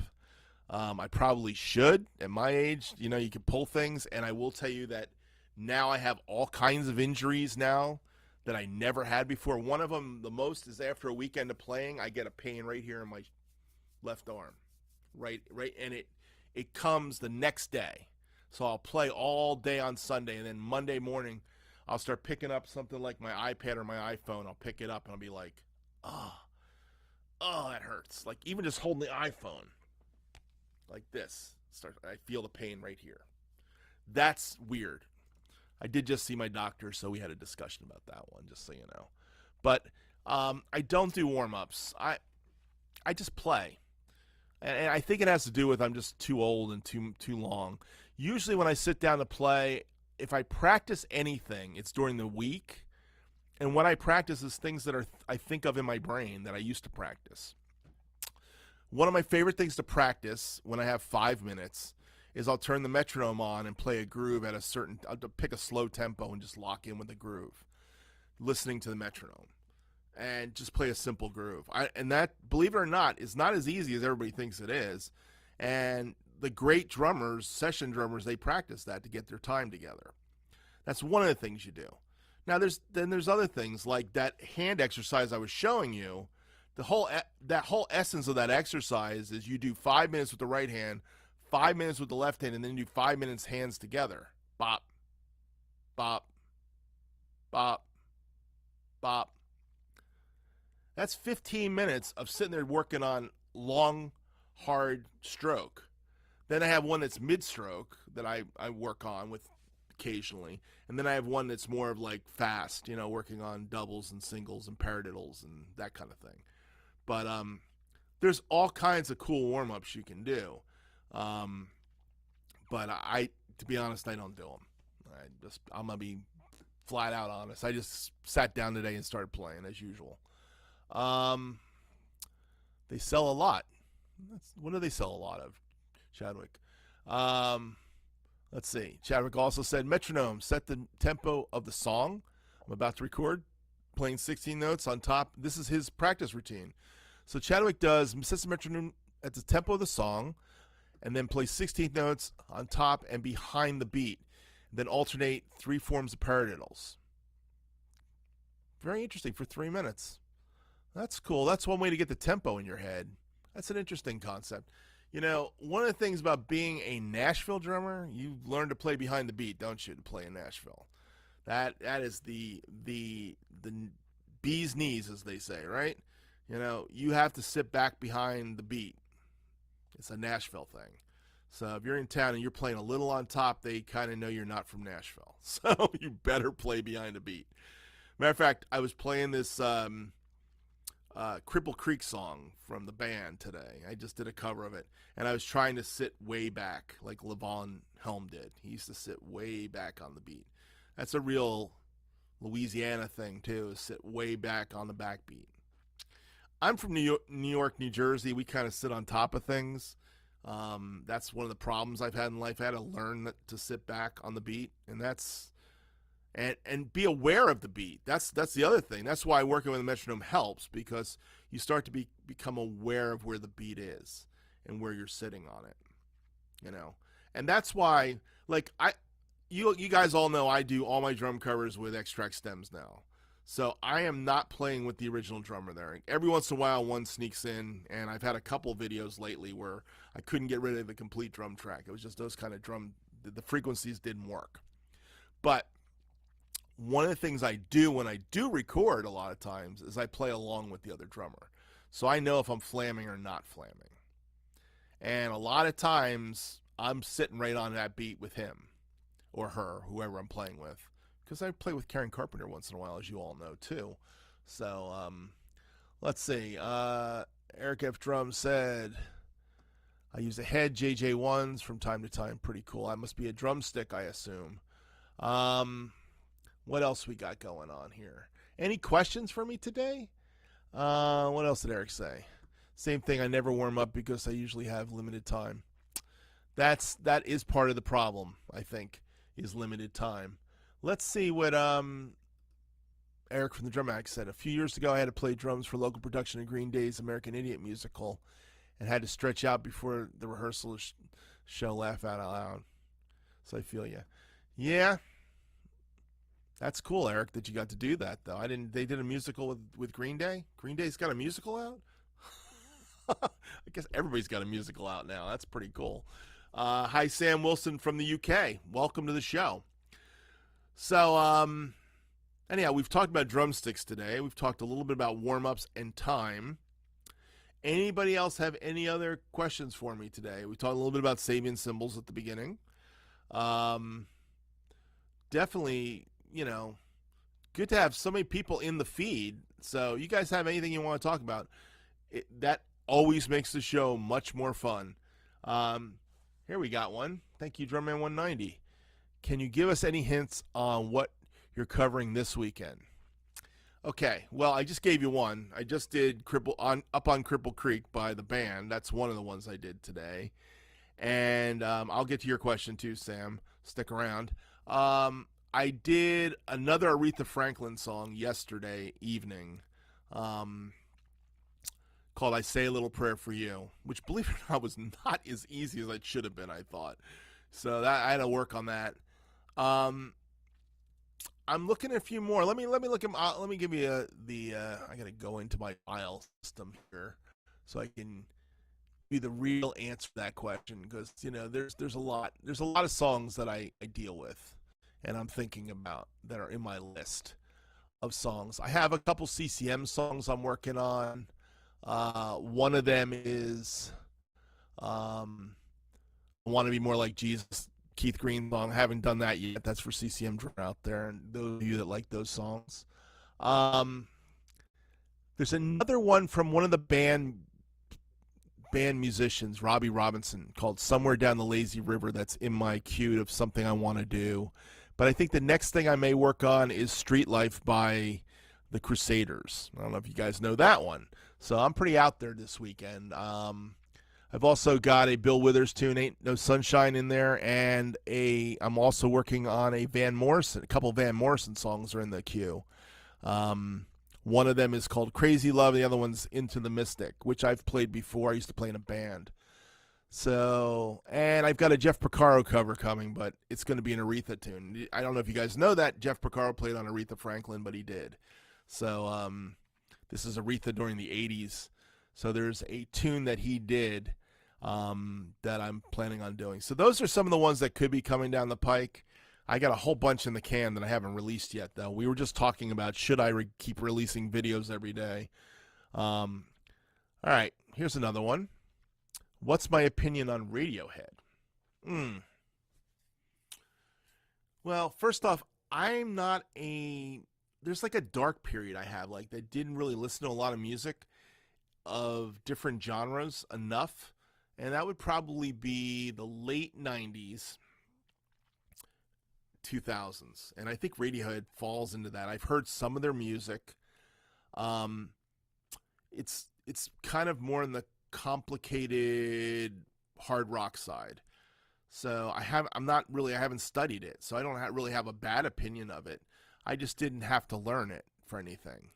I probably should. At my age, you can pull things. And I will tell you that now I have all kinds of injuries now that I never had before. One of them, the most, is after a weekend of playing, I get a pain right here in my left arm. Right, and it comes the next day. So I'll play all day on Sunday, and then Monday morning, I'll start picking up something like my iPad or my iPhone. I'll pick it up, and I'll be like, oh, that hurts. Like, even just holding the iPhone like this, I feel the pain right here. That's weird. I did just see my doctor, so we had a discussion about that one, just so you know. But I don't do warm-ups. I just play. And I think it has to do with I'm just too old and too long. Usually when I sit down to play, if I practice anything, it's during the week. And what I practice is things that I think of in my brain that I used to practice. One of my favorite things to practice when I have 5 minutes is I'll turn the metronome on and play a groove at I'll pick a slow tempo and just lock in with the groove, listening to the metronome. And just play a simple groove. And that, believe it or not, is not as easy as everybody thinks it is. And the great drummers, session drummers, they practice that to get their time together. That's one of the things you do. Now, there's other things like that hand exercise I was showing you. That whole essence of that exercise is you do 5 minutes with the right hand, 5 minutes with the left hand, and then you do 5 minutes hands together. Bop, bop, bop, bop. That's 15 minutes of sitting there working on long, hard stroke. Then I have one that's mid-stroke that I work on with occasionally. And then I have one that's more of like fast, working on doubles and singles and paradiddles and that kind of thing. But there's all kinds of cool warm-ups you can do. but to be honest, I don't do them. I'm gonna be flat out honest. I just sat down today and started playing as usual. They sell a lot. What do they sell a lot of, Chadwick? Let's see. Chadwick also said, metronome, set the tempo of the song I'm about to record, playing 16 notes on top. This is his practice routine. So Chadwick sets the metronome at the tempo of the song, and then plays 16 notes on top and behind the beat. Then alternate 3 forms of paradiddles. Very interesting for 3 minutes. That's cool. That's one way to get the tempo in your head. That's an interesting concept. You know, one of the things about being a Nashville drummer, you learn to play behind the beat, don't you, to play in Nashville? That is the bee's knees, as they say, right? You know, you have to sit back behind the beat. It's a Nashville thing. So if you're in town and you're playing a little on top, they kind of know you're not from Nashville. So you better play behind the beat. Matter of fact, I was playing this Cripple Creek song from the band today. I just did a cover of it, and I was trying to sit way back like Levon Helm did. He used to sit way back on the beat. That's a real Louisiana thing too, is sit way back on the backbeat. I'm from New York, New Jersey. We kind of sit on top of things. That's one of the problems I've had in life. I had to learn to sit back on the beat, and be aware of the beat. That's the other thing. That's why working with a metronome helps, because you start to become aware of where the beat is and where you're sitting on it. You know, and that's why, like, you guys all know I do all my drum covers with X-Track stems now. So I am not playing with the original drummer there. Every once in a while, one sneaks in, and I've had a couple videos lately where I couldn't get rid of the complete drum track. It was just those kind of the frequencies didn't work. But one of the things I do when I do record a lot of times is I play along with the other drummer. So I know if I'm flamming or not flamming. And a lot of times I'm sitting right on that beat with him or her, whoever I'm playing with. Because I play with Karen Carpenter once in a while, as you all know, too. So, let's see. Eric F. Drum said, I use a head JJ1s from time to time. Pretty cool. That must be a drumstick, I assume. What else we got going on here? Any questions for me today? What else did Eric say? Same thing. I never warm up because I usually have limited time. That is part of the problem, I think, is limited time. Let's see what Eric from the Drum Act said. A few years ago, I had to play drums for local production of Green Day's American Idiot musical and had to stretch out before the rehearsal show, laugh out loud. So I feel you. Yeah. That's cool, Eric, that you got to do that, though. They did a musical with Green Day? Green Day's got a musical out? I guess everybody's got a musical out now. That's pretty cool. Hi, Sam Wilson from the UK. Welcome to the show. So, anyhow, we've talked about drumsticks today. We've talked a little bit about warm-ups and time. Anybody else have any other questions for me today? We talked a little bit about Sabian cymbals at the beginning. Definitely, you know, good to have so many people in the feed. So you guys have anything you want to talk about, that always makes the show much more fun. Here we got one. Thank you, Drumman 190. Can you give us any hints on what you're covering this weekend? Okay, well, I just gave you one. I just did Up on Cripple Creek by the band. That's one of the ones I did today. And I'll get to your question too, Sam. Stick around. I did another Aretha Franklin song yesterday evening called I Say a Little Prayer for You, which, believe it or not, was not as easy as it should have been, I thought. So I had to work on that. I'm looking at a few more. Let me look at. Let me give you I gotta go into my file system here so I can be the real answer to that question, because there's a lot of songs that I deal with and I'm thinking about that are in my list of songs. I have a couple CCM songs I'm working on. One of them is I Want to Be More Like Jesus, Keith Green song. I haven't done that yet. That's for CCM Drum out there, and those of you that like those songs. There's another one from one of the band band musicians, Robbie Robinson, called Somewhere Down the Lazy River. That's in my queue of something I want to do. But I think the next thing I may work on is Street Life by the Crusaders. I don't know if you guys know that one. So I'm pretty out there this weekend. I've also got a Bill Withers tune, Ain't No Sunshine, in there, and I'm also working on a couple Van Morrison songs are in the queue. One of them is called Crazy Love, the other one's Into the Mystic, which I've played before. I used to play in a band. So, and I've got a Jeff Porcaro cover coming, but it's going to be an Aretha tune. I don't know if you guys know that. Jeff Porcaro played on Aretha Franklin, but he did. So, this is Aretha during the 80s. So there's a tune that he did that I'm planning on doing. So those are some of the ones that could be coming down the pike. I got a whole bunch in the can that I haven't released yet, though. We were just talking about should I keep releasing videos every day. All right, here's another one. What's my opinion on Radiohead? Well, first off, I'm not there's like a dark period I have, like that didn't really listen to a lot of music of different genres enough, and that would probably be the late 90s. 2000s, and I think Radiohead falls into that. I've heard some of their music. It's kind of more in the complicated hard rock side. So I haven't studied it, so I don't really have a bad opinion of it. I just didn't have to learn it for anything.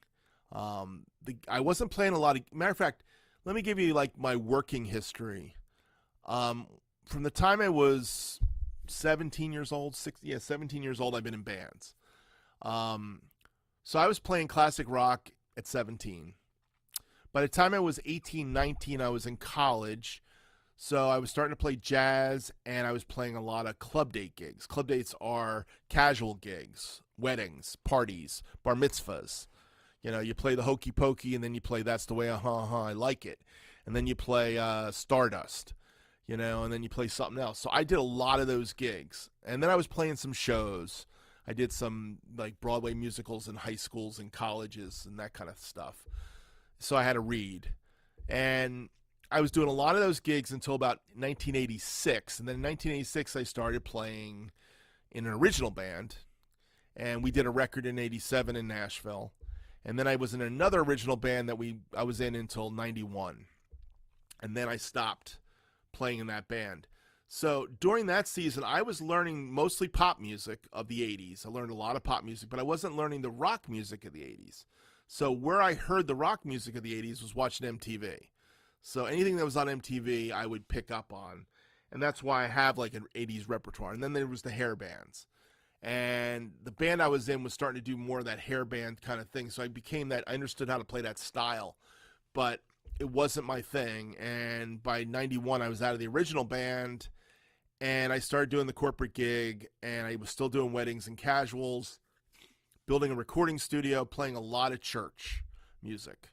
I wasn't playing a lot of. Matter of fact, let me give you like my working history. From the time I was 17 years old, 17 years old, I've been in bands. So I was playing classic rock at 17. By the time I was 18, 19, I was in college. So I was starting to play jazz, and I was playing a lot of club date gigs. Club dates are casual gigs, weddings, parties, bar mitzvahs. You know, you play the Hokey Pokey, and then you play That's the Way I Like It. And then you play Stardust. You know, and then you play something else. So I did a lot of those gigs. And then I was playing some shows. I did some like Broadway musicals in high schools and colleges and that kind of stuff. So I had to read. And I was doing a lot of those gigs until about 1986. And then in 1986, I started playing in an original band. And we did a record in 87 in Nashville. And then I was in another original band that I was in until 91. And then I stopped playing in that band. So during that season, I was learning mostly pop music of the 80s. I learned a lot of pop music, but I wasn't learning the rock music of the 80s. So where I heard the rock music of the 80s was watching MTV. So anything that was on MTV, I would pick up on. And that's why I have like an 80s repertoire. And then there was the hair bands. And the band I was in was starting to do more of that hair band kind of thing. So I understood how to play that style. But it wasn't my thing, and by 91 I was out of the original band, and I started doing the corporate gig, and I was still doing weddings and casuals, building a recording studio, playing a lot of church music.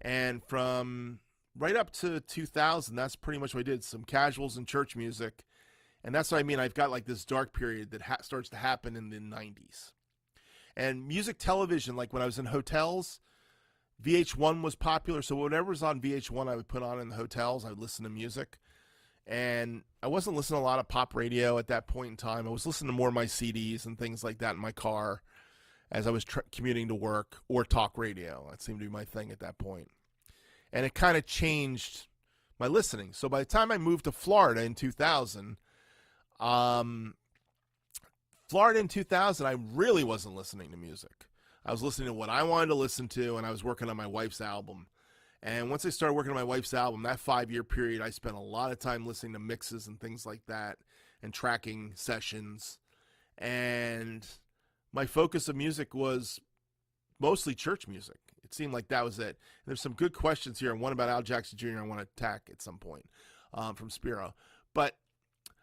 And from right up to 2000, that's pretty much what I did, some casuals and church music, and that's what I mean. I've got like this dark period that starts to happen in the 90s. And music television, like when I was in hotels, VH1 was popular, so whatever was on VH1 I would put on in the hotels. I would listen to music. And I wasn't listening to a lot of pop radio at that point in time. I was listening to more of my CDs and things like that in my car as I was commuting to work, or talk radio. That seemed to be my thing at that point. And it kind of changed my listening. So by the time I moved to Florida in 2000, I really wasn't listening to music. I was listening to what I wanted to listen to, and I was working on my wife's album. And once I started working on my wife's album, that 5-year period, I spent a lot of time listening to mixes and things like that, and tracking sessions. And my focus of music was mostly church music. It seemed like that was it. And there's some good questions here, and one about Al Jackson Jr. I want to attack at some point from Spiro. But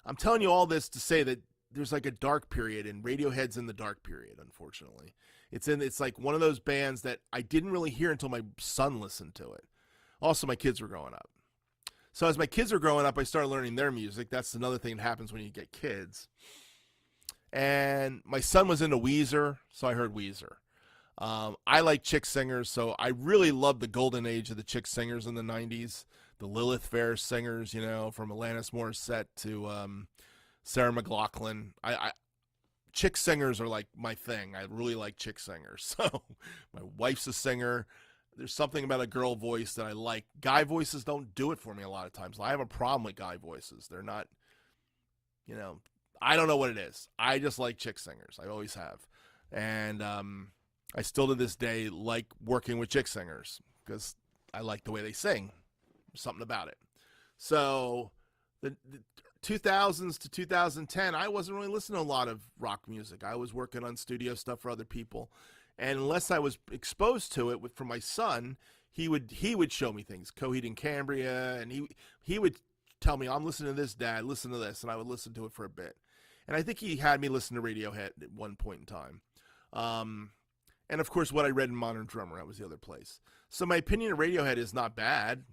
I'm telling you all this to say that there's like a dark period, and Radiohead's in the dark period, unfortunately. It's like one of those bands that I didn't really hear until my son listened to it. Also, my kids were growing up. So as my kids were growing up, I started learning their music. That's another thing that happens when you get kids. And my son was into Weezer, so I heard Weezer. I like chick singers, so I really love the golden age of the chick singers in the 90s. The Lilith Fair singers, from Alanis Morissette to Sarah McLachlan. Chick singers are like my thing. I really like chick singers. So my wife's a singer. There's something about a girl voice that I like. Guy voices don't do it for me a lot of times. I have a problem with guy voices. They're not, I don't know what it is. I just like chick singers. I always have. And I still to this day like working with chick singers because I like the way they sing. There's something about it. So the 2000s to 2010, I wasn't really listening to a lot of rock music. I was working on studio stuff for other people. And unless I was exposed to it from my son, he would show me things, Coheed and Cambria, and he would tell me, I'm listening to this, Dad, listen to this, and I would listen to it for a bit. And I think he had me listen to Radiohead at one point in time. And of course, what I read in Modern Drummer, that was the other place. So my opinion of Radiohead is not bad.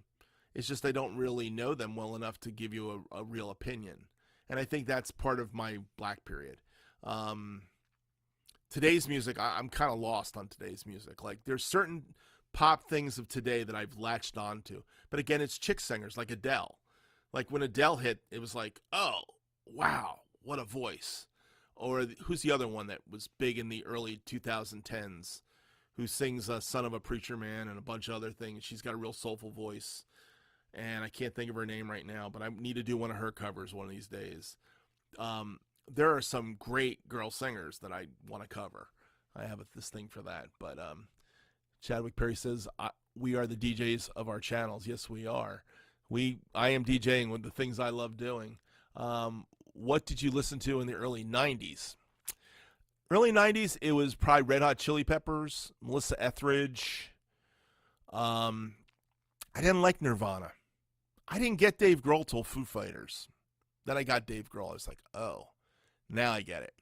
It's just I don't really know them well enough to give you a real opinion. And I think that's part of my black period. Today's music, I'm kind of lost on today's music. Like, there's certain pop things of today that I've latched onto. But again, it's chick singers like Adele. Like, when Adele hit, it was like, oh, wow, what a voice. Or who's the other one that was big in the early 2010s who sings Son of a Preacher Man and a bunch of other things. She's got a real soulful voice. And I can't think of her name right now, but I need to do one of her covers one of these days. There are some great girl singers that I want to cover. I have this thing for that. But Chadwick Perry says, we are the DJs of our channels. Yes, we are. I am DJing with the things I love doing. What did you listen to in the early 90s? Early 90s, it was probably Red Hot Chili Peppers, Melissa Etheridge. I didn't like Nirvana. I didn't get Dave Grohl till Foo Fighters. Then I got Dave Grohl. I was like, oh, now I get it.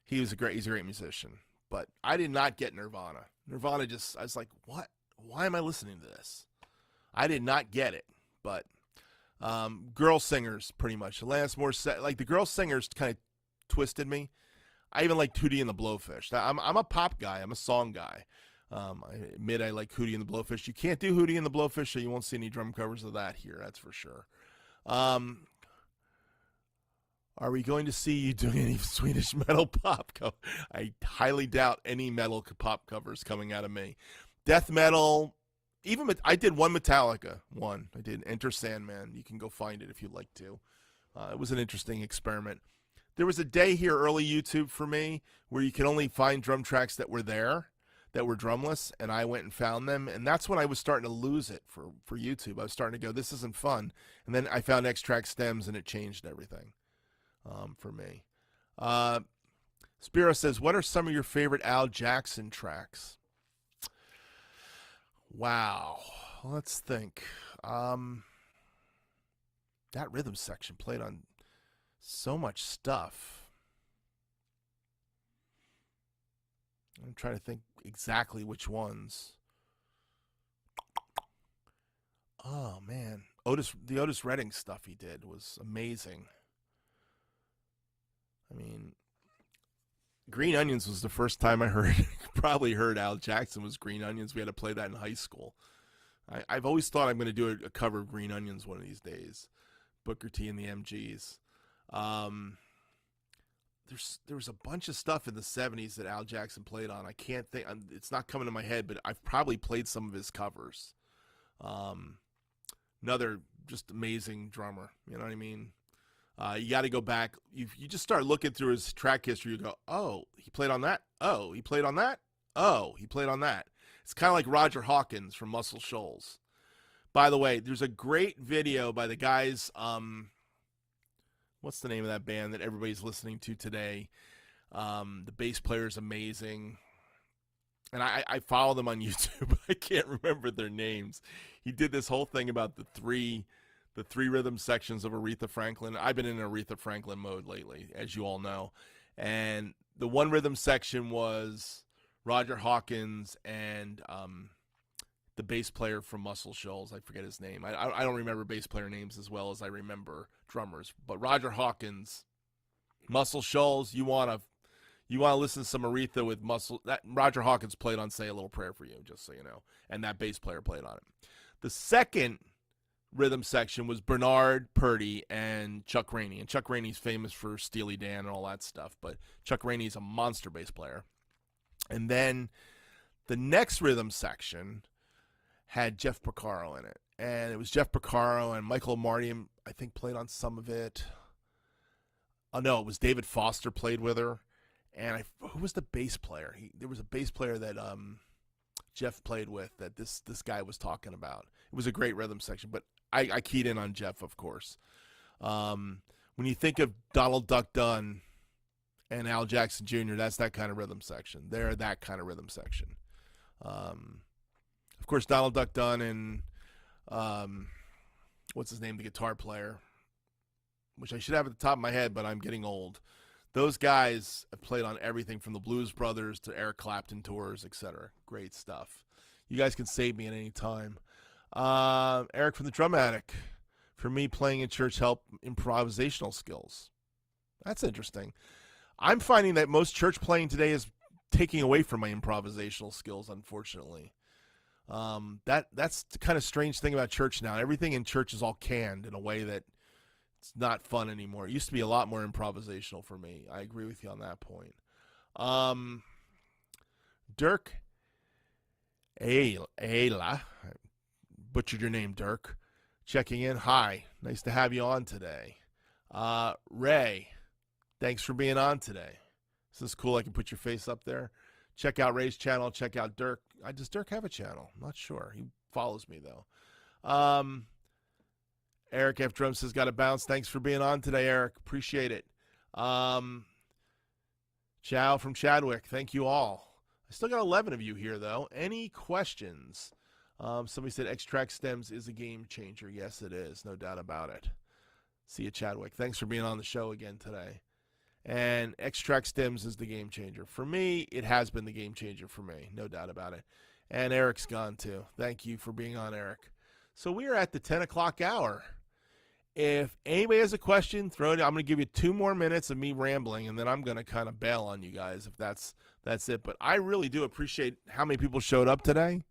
He's a great musician. But I did not get Nirvana. Nirvana I was like, what? Why am I listening to this? I did not get it. But girl singers, pretty much. Alanis Morissette, like the girl singers kind of twisted me. I even like Hootie and the Blowfish. I'm a pop guy. I'm a song guy. I admit I like Hootie and the Blowfish. You can't do Hootie and the Blowfish, so you won't see any drum covers of that here. That's for sure. Are we going to see you doing any Swedish metal pop cover? I highly doubt any metal pop covers coming out of me. Death metal, I did one Metallica one. I did Enter Sandman. You can go find it if you'd like to. It was an interesting experiment. There was a day here, early YouTube for me, where you could only find drum tracks that were there, that were drumless, and I went and found them, and that's when I was starting to lose it for YouTube. I was starting to go, this isn't fun. And then I found X-Track stems, and it changed everything for me. Spiro says, what are some of your favorite Al Jackson tracks? Wow. Let's think. That rhythm section played on so much stuff. I'm trying to think exactly which ones. Oh, man. The Otis Redding stuff he did was amazing. I mean, Green Onions was the first time I probably heard Al Jackson was Green Onions. We had to play that in high school. I've always thought I'm going to do a cover of Green Onions one of these days. Booker T and the MGs. There was a bunch of stuff in the 70s that Al Jackson played on. I can't think. It's not coming to my head, but I've probably played some of his covers. Another just amazing drummer. You know what I mean? You got to go back. You just start looking through his track history. You go, oh, he played on that. Oh, he played on that. Oh, he played on that. It's kind of like Roger Hawkins from Muscle Shoals. By the way, there's a great video by the guys. What's the name of that band that everybody's listening to today? The bass player is amazing. And I follow them on YouTube. I can't remember their names. He did this whole thing about the three rhythm sections of Aretha Franklin. I've been in Aretha Franklin mode lately, as you all know. And the one rhythm section was Roger Hawkins and the bass player from Muscle Shoals. I forget his name. I don't remember bass player names as well as I remember drummers. But Roger Hawkins, Muscle Shoals, you want You want to listen to some Aretha with muscle. That Roger Hawkins played on "Say a Little Prayer for You," just so you know, and that bass player played on it. The second rhythm section was Bernard Purdy and Chuck Rainey. And Chuck Rainey's famous for Steely Dan and all that stuff, but Chuck Rainey's a monster bass player. And then the next rhythm section had Jeff Porcaro in it. And it was Jeff Porcaro and Michael Marty, I think, played on some of it. Oh, no, it was David Foster played with her. And who was the bass player? There was a bass player that Jeff played with that this guy was talking about. It was a great rhythm section, but I keyed in on Jeff, of course. When you think of Donald Duck Dunn and Al Jackson Jr., that's that kind of rhythm section. They're that kind of rhythm section. Of course, Donald Duck Dunn and what's his name, the guitar player, which I should have at the top of my head, but I'm getting old. Those guys have played on everything from the Blues Brothers to Eric Clapton tours, etc. Great stuff. You guys can save me at any time. Eric from the Drum Attic. For me, playing in church helped improvisational skills. That's interesting. I'm finding that most church playing today is taking away from my improvisational skills, unfortunately. That's the kind of strange thing about church now. Everything in church is all canned in a way that it's not fun anymore. It used to be a lot more improvisational for me. I agree with you on that point. Dirk Ayla, butchered your name, Dirk. Checking in. Hi. Nice to have you on today. Ray, thanks for being on today. Is this cool? I can put your face up there. Check out Ray's channel. Check out Dirk. Does Dirk have a channel? I'm not sure. He follows me, though. Eric F. Drums has got to bounce. Thanks for being on today, Eric. Appreciate it. Chow from Chadwick. Thank you all. I still got 11 of you here, though. Any questions? Somebody said X-Track Stems is a game changer. Yes, it is. No doubt about it. See you, Chadwick. Thanks for being on the show again today. And X-Track Stems is the game changer. For me, it has been the game changer for me. No doubt about it. And Eric's gone, too. Thank you for being on, Eric. So we are at the 10 o'clock hour. If anybody has a question, throw it. I'm going to give you 2 more minutes of me rambling, and then I'm going to kind of bail on you guys if that's it. But I really do appreciate how many people showed up today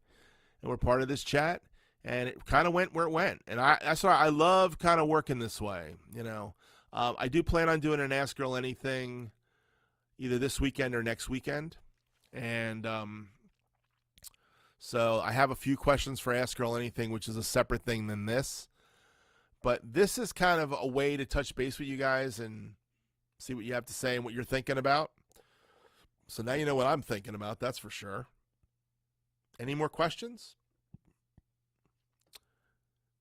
and were part of this chat. And it kind of went where it went. And that's why I love kind of working this way, you know. I do plan on doing an Ask Girl Anything either this weekend or next weekend. And so I have a few questions for Ask Girl Anything, which is a separate thing than this. But this is kind of a way to touch base with you guys and see what you have to say and what you're thinking about. So now you know what I'm thinking about, that's for sure. Any more questions?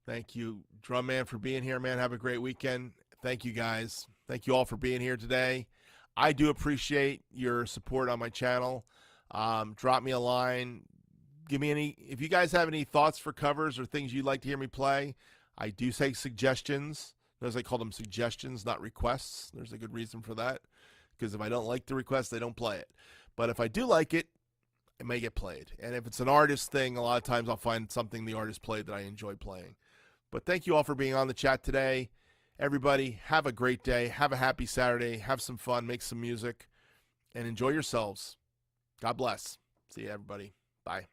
Thank you, Drum Man, for being here, man. Have a great weekend. Thank you, guys. Thank you all for being here today. I do appreciate your support on my channel. Drop me a line. Give me any, if you guys have any thoughts for covers or things you'd like to hear me play, I do say suggestions. Notice I call them suggestions, not requests. There's a good reason for that, because if I don't like the request, they don't play it. But if I do like it, it may get played. And if it's an artist thing, a lot of times I'll find something the artist played that I enjoy playing. But thank you all for being on the chat today. Everybody, have a great day. Have a happy Saturday. Have some fun. Make some music. And enjoy yourselves. God bless. See you, everybody. Bye.